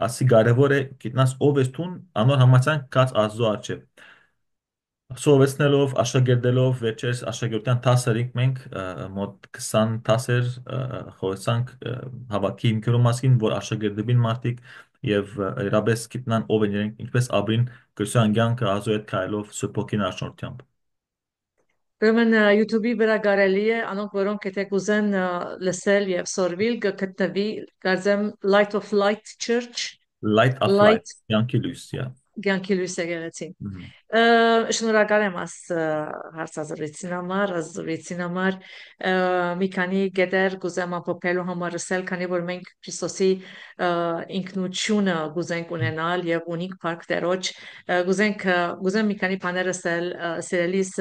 ասի կարևոր է գիտնաս ով ես տուն, անոր համացան կած ազո արչեւ։ Սովեցնելով, աշակերտելով, վերջերս աշակերտության տասերիկ մենք մոտ 20 տասեր խոսանք հավաքի հիմքերու մասին, որ աշակերտებին մարդիկ եւ իրապես գիտնան ով են իրենք, ինչպես ապրին քրիստոյան կյանքը ազո հետ քայլով սփոքին արժանությամբ։ Ուրեմն YouTube-ի վրա կարելի է անոնք որոնք եթե կուզեն լսել եւ սորվիլ կգտնվի կարծեմ Light of Light Church Light of light, Light յանքի լույս, yeah։ Գյանքի լույս եկեղեցին Mhm. շնորհակալ եմ աս հարցազրույցին համար ազրույցին համար մի քանի գետեր կուզեմ ամփոփելու համար ասել քանի որ մենք Քրիստոսի ինքնությունը կուզենք ունենալ եւ ունիկ փառք Տերոջ կուզեմ մի քանի բաներ ասել սիրելիս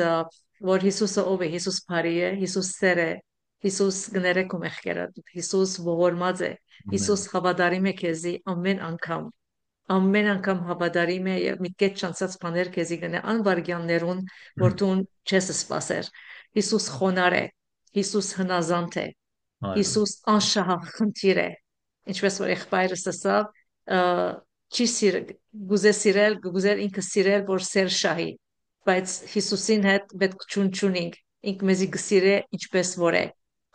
որ Հիսուսը ով է Հիսուս բարի է Հիսուս սեր է Հիսուս գներեք ու մեղքերը, Հիսուս ողորմած է, ամեն, Հիսուս հավատարիմ է քեզի ամեն անգամ հավատարիմ է եւ մի կետ չանցած բաներ քեզի գնե անվարգյաններուն, որ դու չես սпасեր։ Հիսուս խոնար է, Հիսուս հնազանդ է, այո, Հիսուս անշահախնդիր է, ինչպես որ եղբայրս ասավ, ը, չի սիր գուզե սիրել, գուզեր ինքը սիրել, որ սեր շահի, բայց Հիսուսին հետ պետք չունենք, ինքը մեզի գսիրե ինչպես որ է,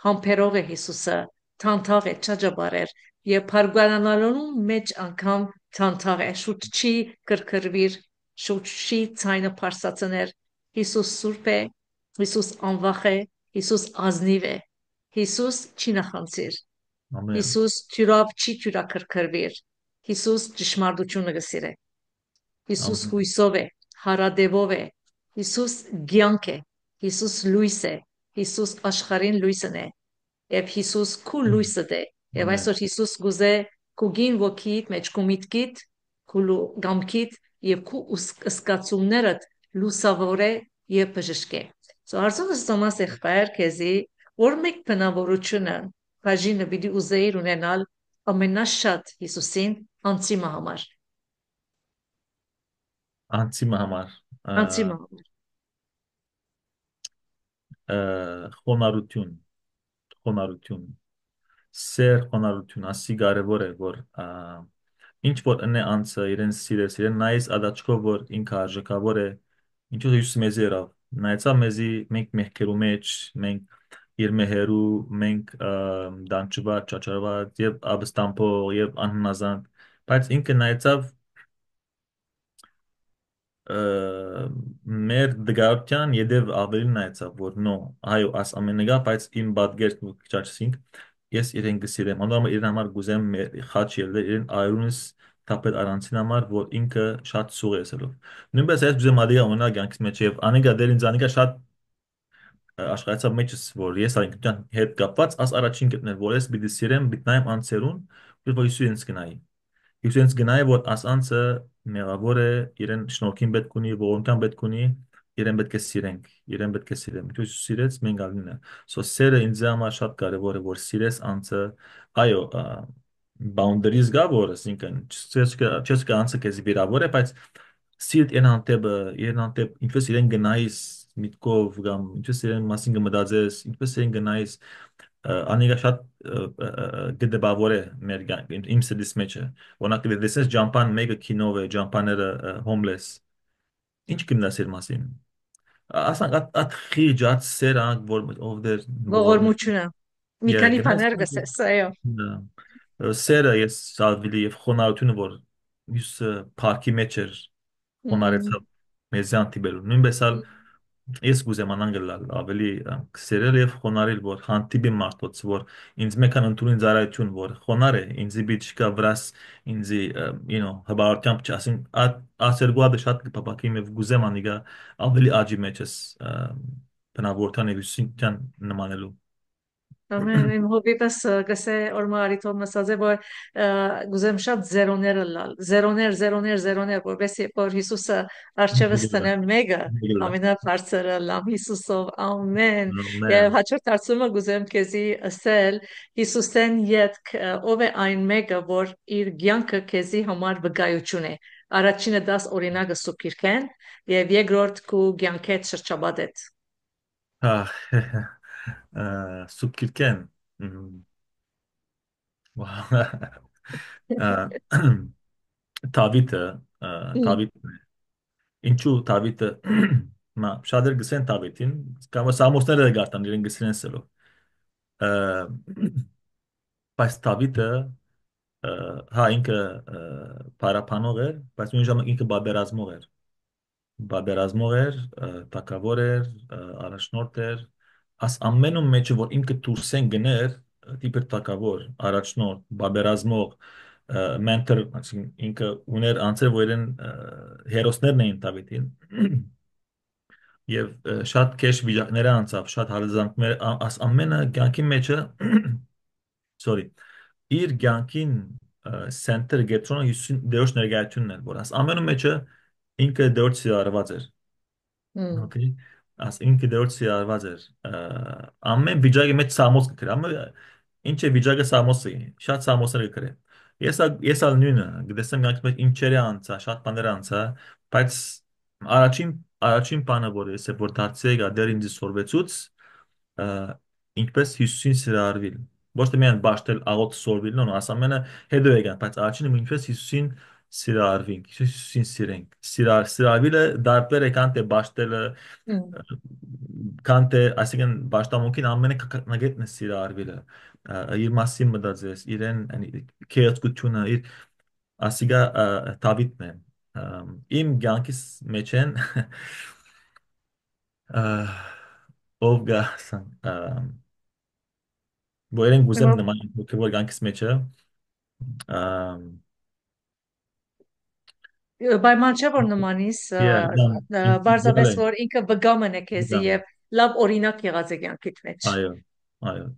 համբերող է Հիսուսը, թանթաղ է, չաջաբարեր, եւ փարգուրանալու մեջ անգամ թանթաղ է, շուտ չի կրկրվիր, շուտ չի ցայնը փարսացներ, Հիսուս սուրբ է, Հիսուս անվախ է, Հիսուս ազնիվ է, Հիսուս չի նախանցիր, ամեն, Հիսուս թյուրապ չի թյուրաքրքրվիր, Հիսուս ճշմարտությունը գսիրե, Հիսուս ամեն, հույսով է, հարադևով է, Հիսուս գյանք է, Հիսուս լույս է, Հիսուս աշխարհին լույսն է, եւ Հիսուս քու լույսը դե, եւ ամեն, այսօր Հիսուս գուզե քու գին ոգիդ մեջ քու միտքիդ, քու գամքիդ եւ քու ուսկացումներդ լուսավորե եւ բժշկե։ Զարսոնս Թոմաս եղբայր քեզի որ մեկ բնավորությունը բաժինը պիտի ուզեիր ունենալ ամենաշատ Հիսուսին անցիմը համար, անցիմը համար, անցիմը համար։ խոնարհություն, խոնարհություն, սեր խոնարհություն, ասի կարևոր է, որ ինչ որ ընե անցը իրեն սիրես, իրեն նայես ադաչկով, որ ինքը արժեքավոր է, ինչու Հիսուս մեզի երավ, նայեցավ մեզի, մենք մեղքերու մեջ, մենք իր մեհերու, մենք դանչված, ճաճարված, եւ աբստամբող, եւ անհնազանդ, բայց ինքը նայեցավ մեր դգարության յետև ավելին նայեցավ, որ նո, այո, աս ամենեգա, բայց իմ բադգերտ չաչսինք, ես իրեն գսիրեմ, անդամ իրեն համար գուզեմ խաչ ելդել, իրեն այրունս թապետ արանցին համար, որ ինքը շատ սուղ է սելով։ Նույնպես այս գուզեմ ադիգա ունենալ գանքից մեջ եւ անիգա դեր ինձ անիգա շատ աշխարհացավ մեջս, որ ես այնքան հետ կապված, աս առաջին գտնել, որ ես պիտի սիրեմ, պիտի նայեմ անցերուն, որ Հիսուս ինձ գնայի։ Հյուսենս գնայ որ ասանցը մեղավոր է, իրեն շնորհքին պետք ունի, ողորմության պետք ունի, իրեն պետք է սիրենք, իրեն պետք է սիրեմ։ Ինչու սիրեց մենք ալինն է։ So սերը ինձ համար շատ կարևոր է, որ սիրես անցը, այո, boundaries գա որ ասինքն չես կա անցը քեզ վիրավոր է, բայց սիրտ իրեն անտեպ ինչպես իրեն գնայիս միտքով կամ ինչպես իրեն մասին կմտածես, ինչպես իրեն գնայիս անիգա շատ գդեբավոր է մեր իմ սրտիս մեջ է օրինակ դեսես ջամփան մեկը կինով է ջամփաները հոմլես ինչ կմնասեր մասին ասանք at խիջ at սերանք որ ով դեր ողորմ Ողորմությունը։ Մի yeah քանի գնաս բաներ գսես, այո։ սերը ես սալվիլի եւ խոնարհությունը որ մյուս парքի մեջ էր Մհմ, խոնարհեցավ մեզ անտիբերու նույնպես ալ ես կուզեմ անանգլալ ավելի սերել եւ խոնարհել որ հանդիպի մարդոց որ ինձ մեկան ընդունին ծառայություն որ խոնար է ինձ բիճկա վրաս ինձ հբարությամբ չասին ասերգուադը շատ կփապակի եւ գուզեմ անիգա ավելի աջի մեջս բնավորության եւ ուսինքյան նմանելու ամեն իմ հոբիտս գսե օրմա արիթոմ մսած է որ գուզեմ շատ զերոները լալ զերոներ որովհետեւ որ Հիսուսը արչևս տնե մեկը ամենաբարձրը լամ Հիսուսով ամեն եւ Amen. հաջորդ հարցումը գուզեմ քեզի ասել Հիսուսեն յետք ով է այն մեկը որ իր ցանկը քեզի համար վկայություն է առաջինը 10 օրինակը սուփիրքեն եւ երկրորդ քու ցանկետ շրջաբադետ Ah, Subkirken. Tavitը, Tavitը, ինչու Tavitը, մա շատեր գսեն Tavitին, կամ Սամոսները գարտան իրեն գսեն սելով։ Բայց Tavitը, հա ինքը պարապանող էր, բայց նույն ժամանակ ինքը բادرազմող էր։ Բادرազմող էր, տակավոր էր, առաջնորդ էր, աս ամենում մեջը որ ինքը դուրսեն գներ, դիպեր տակավոր, առաջնորդ, բادرազմող, մենտոր, այսինքն ինքը ուներ անձեր, որ իրեն հերոսներն էին Դավիթին, եւ շատ քեշ վիճակները անցավ, շատ հարազանքներ, աս ամենը կյանքի մեջը, sorry, իր կյանքին սենտեր գետրոնը Հիսուսին դերոշ ներկայությունն էր, որ աս ամենում մեջը ինքը դերոշ սիրարված էր։ Okay. ինքը դերոց սիրարված էր ամեն վիճակի մեջ սամոս կրե ինչ է վիճակը սամոսը շատ սամոսներ կրե ես ալ նույնը գտեսեմ yank մեջ ինչեր է անցա շատ բաներ անցա բայց առաջին բանը որ ես որ դարձի եկա դեր ինձ սորվեցուց ը, ինչպես Հիսուսին սիրարվել ոչ թե միայն ճաշտել աղոտ սորվել նո ասամենը հետո եկան բայց առաջինը ինչպես Հիսուսին սիրարվենք Հիսուսին սիրենք սիրարվելը դարբեր է կանտե ճաշտելը Քանտե այսինքն պաշտամունքին ամենը կանգնեցնի սիրը արվելը իր մասին մտածես իրեն քեյսկությունը իր ասիգա Դավիթն է իմ ցանկիս մեջ են ով գասան ոյրեն գուզեմ նման որ ցանկիս մեջ է Պայման չէ որ նմանիս yeah դամ բարձրապես ինտեգրալ որ ինքը վգամն է քեզի դամ եւ լավ օրինակ եղած է կյանքիդ մեջ այո այո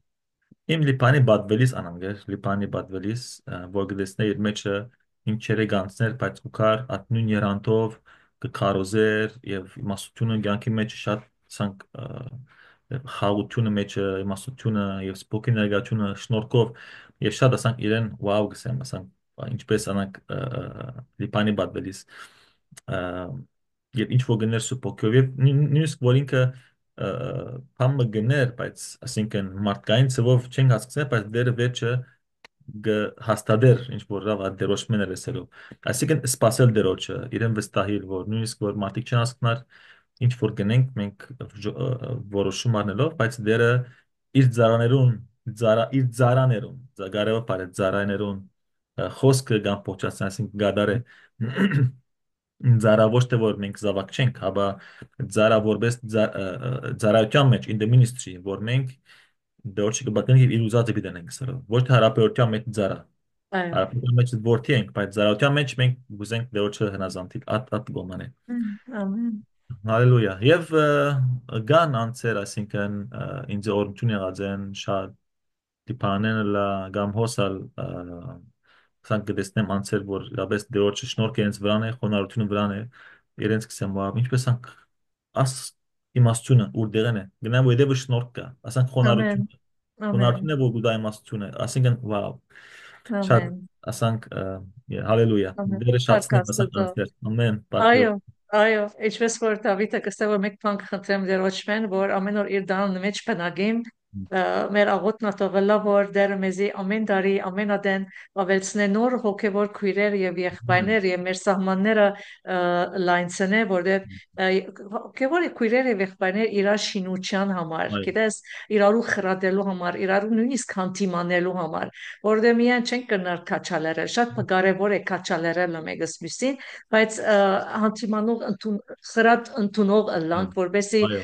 Իմ լիպանի բադվելիս անանգեր, լիպանի բադվելիս, որ գտեսնե իր մեջը ինչերը գանցներ, բայց ուքար ատնուն երանտով կքարոզեր եւ իմաստությունը ցանկի մեջ շատ ցանկ խաղությունը մեջը իմաստությունը եւ սպոկի ներգաղթությունը շնորհքով եւ շատ ասանք իրեն վաու գսեմ ասանք ինչպես անանք լիպանի բադվելիս եւ ինչ որ գներ սպոկյով եւ նույնիսկ որ ինքը փամը գներ, բայց ասինքն մարդկային ծովով չեն հասկացել, բայց դերը վերջը հաստատեր ինչ որ լավ դերոշմեն է լսելով։ Այսինքն սпасել դերոջը, իրեն վստահիլ, որ նույնիսկ որ մարդիկ չեն հասկնար ինչ որ գնենք, մենք որոշում առնելով, բայց դերը իր ծառաներուն, իր ծառաներուն, զագարեව բարե ծառաներուն խոսքը կամ փոքրացնի, այսինքն գադարե Ձարա ոչ թե որ մենք զավակ չենք, հաբա ձարա որպես ձարայության մեջ in the ministry, որ մենք դեռ կբակենք իր ուզածը գտնենք սրա։ Ոչ թե հարաբերության մեջ ձարա։ այո Հարաբերության մեջ որդի ենք, բայց ձարայության մեջ մենք գուզենք դեռ հնազանդել at գոմանը։ ամեն Հալելույա։ Եվ գան անցեր, այսինքն ինձ օրհնություն եղած են շատ դիպանեն լա գամ հոսալ Սանք կտեսնեմ անցեր, որ լաբես դեորջը շնորհք իրենց վրան է, խոնարհությունը վրան է, իրենց կսեմ, վավ, ինչպես անք աս իմաստությունը ուր դեղեն է, գնամ որ դեպը շնորհք կա, ասանք ամեն ամեն խոնարհությունն է, որ գուտա իմաստությունը, ասինքն վավ, շատ ամեն ասանք հալելույա, ամեն դերը Փառք շացնեմ, ասանք Աստծո անցեր, ամեն, Այո, բարգեւ, այո, ինչպես որ Դավիթը կստե որ մեկ բան կխնդրեմ դերոճմեն, որ ամեն օր իր դանն մեջ բնագին մեր աղոթն աթողելա որ դերը մեզի ամեն տարի ամեն ադեն ավելցնե նոր հոգևոր քույրեր եւ եղբայրներ եւ մեր սահմանները լայնցնե որտեղ հոգևոր քույրեր եւ եղբայրներ իրար շինության համար այ, գիտես իրարու խրատելու համար իրարու նույնիսկ հանդիմանելու համար որտեղ միայն չեն կնար քաչալերը շատ կարեւոր է քաչալերը մեկս մյուսին բայց հանդիմանող խրատ ընդունող այ, լանք որբեսի այ,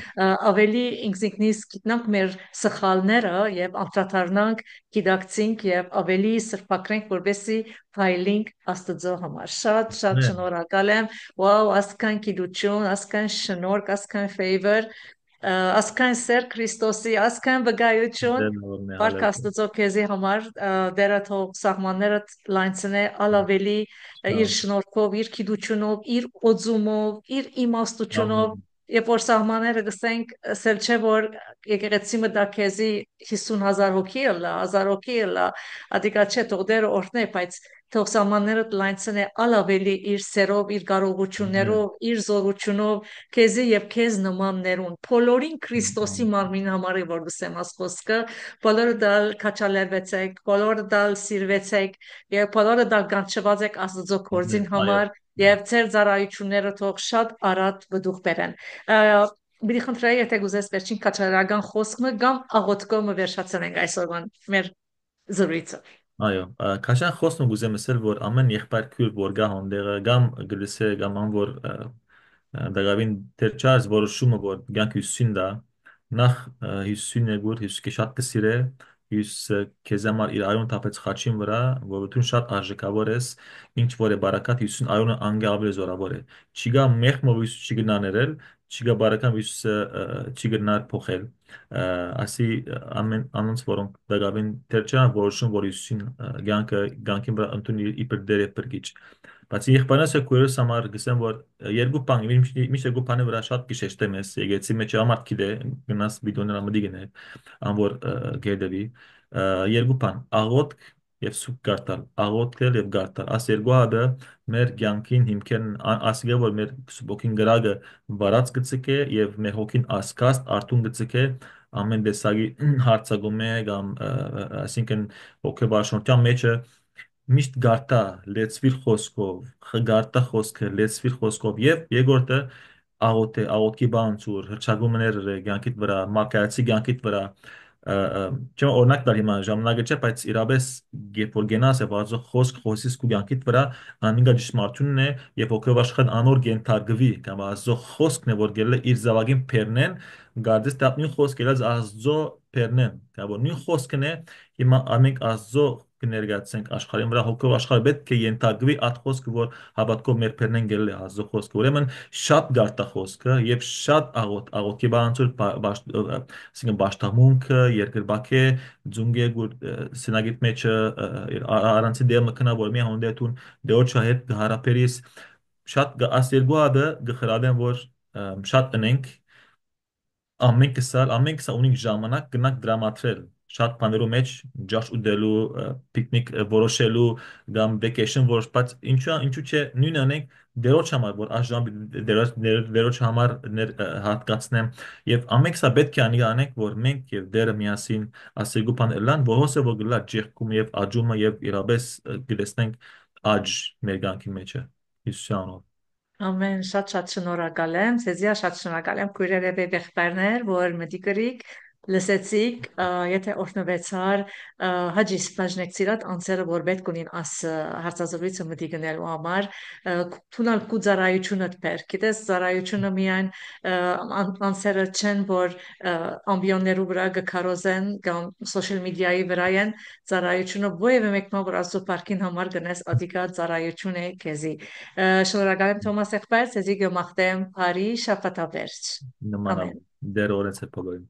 ավելի ինքնինքնից գիտնանք մեր սխալները եւ անդրադառնանք գիտակցենք եւ ավելի սրբակրենք որբեսի ֆայլինգ աստծո համար շատ շատ ամեն, շնորհակալ եմ վաու ասքան գիտություն ասքան շնորհք ասքան favor ասքան սեր Քրիստոսի ասքան վկայություն դեն օրնե, Վարք հալելույա, Աստծո քեզի համար դերը թող սահմանները լայնցնե ալավելի իր շան, շնորհքով, իր գիտությունով, իր օծումով, իր իմաստությունով, ամեն, երբ որ սահմանները գսենք, ասել չէ որ եկեղեցի մտա քեզի 50,000 հոգի լա, 1000 հոգի լա, ադիկա չէ թող դերը օրհնե, բայց թող սահմանները լայնցնե ալավելի իր սերով, իր կարողություններով, ամեն, իր զորությունով, քեզի եւ քեզ նմաններուն, բոլորին Քրիստոսի ամեն, մարմին համար է որ գսեմ ասխոսքը, բոլորը դալ քաչալերվեցեք, բոլորը դալ սիրվեցեք, եւ բոլորը դալ կանչված եք Աստծո ամեն, կորձին այո, համար եւ ձեր ծառայությունները թող շատ արատ վդուխ բերեն։ Մի խնդրեի, եթե գուզես վերջին քաչալերական խոսքը կամ աղոթքոմը վերջացնենք այսօրվան մեր զրույցը։ այո, քաշան խոսում գուզեմ ասել, որ ամեն եղբայր քույր որ գա հոնդեղը, գամ գլսե, գամ ան որ դակավին դեր չարս որոշումը որ գանք հյուսին դա, նախ հյուսին է գուր, հյուսկի շատ կսիրե, հյուս քեզ համար իր այուն թափեց խաչին վրա, որ դու շատ արժեքավոր ես, ինչ որ է բարակատ հյուսին այունը անգե ավելի զորավոր է։ Չի գա մեղ մով հյուս չի գնա ներել, չի գա բարական հյուս չի գնա փոխել։ ասի ամեն անոնց որոնք դակավին դերջան որոշում որ իսին գանկին վրա ընդունի իբր դեր է բրգիչ բացի եղբայրս է քույրս համար գսեմ որ երկու բան միշտ երկու բանի վրա շատ գիշեշտեմ ես եկեցի մեջ ամարտ գիտե գնաս բիդոներ ամդի գնե ան որ գերդեվի երկու բան աղոտ եւ սուկ գարտալ աղոտքել եւ գարտալ աս երկու հաբը մեր ցանկին հիմքեն ասիգա որ մեր սուբոքին գրագը վարած գծկե եւ մեր հոգին ասկաստ արտուն գծկե ամեն դեսագի հարցագում է կամ այսինքն հոգեբաշխության մեջը միշտ գարտա լեցվիր խոսքով գարտա խոսքը լեցվիր խոսքով եւ երկրորդը աղոթե աղոտքի բանցուր հրճագումներ ցանկիտ վրա մարկայացի ցանկիտ վրա չեմ օրինակ տալ հիմա ժամանակը չէ բայց իրապես երբ որ գնաս եւ ազո խոսք խոսիս քու ցանկիտ վրա անինգա ճշմարտությունն է եւ հոգեբաշխան անոր գենթարգվի կամ ազո խոսքն է որ գելը իր զավակին փերնեն գարդես տապնի խոսք ելած ազո փերնեն կամ որ նույն խոսքն է հիմա ամենք ազո կներկայացնենք աշխարհին վրա հոգով աշխարհը պետք է ենթարկվի այդ խոսքը որ հավատքով մեր փերնեն գելել է ազո խոսքը ուրեմն շատ գարտա խոսքը եւ շատ աղոտքի բանցուր ասինքն բաշտամունքը երկրբակե ձունգե սենագիտ մեջը առանցի դեր մկնա որ մի հոնդետուն դեոչա հետ հարապերիս շատ ասերգու ադը գխրադեն որ շատ տնենք ամենքսա ունենք ժամանակ գնանք դրամատրել շատ բաներու մեջ ջաշ ուդելու պիկնիկ որոշելու կամ վեկեյշն որոշ ինչու չէ նույնը անենք դերոջ համար որ աշխամ դերոջ համար հատկացնեմ եւ ամենքսա պետք է անենք որ մենք եւ դերը միասին ասեգու բան լան որոսը որ գլա ջերկում եւ աջումը եւ իրաբես գտեսնենք աջ մեր կյանքի մեջը Հիսուսյանով Ամեն շատ շնորհակալ եմ, ցեզիա շատ շնորհակալ եմ քույրերև եւ եղբայրներ, որ մտի գրիկ լսեցիք, եթե օրհնվեցար, հաջիս բաժնեկցիրատ անձերը որ պետք ունին աս հարցազրույցը մտի գնելու համար, թունալ կու ծառայությունդ բեր, գիտես ծառայությունը միայն անձերը չեն, որ ամբիոններու վրա գկարոզեն կամ սոցիալ մեդիայի վրա են ծառայությունը ովևէ մեկն որ աստծո парքին համար գնես ադիկա ծառայություն է քեզի շնորհակալ եմ Թոմաս եղբայր, ցեզի գմախտեմ բարի շաբաթաբերջ։ նմանավ Ամեն։ դեր օրենս է փոխել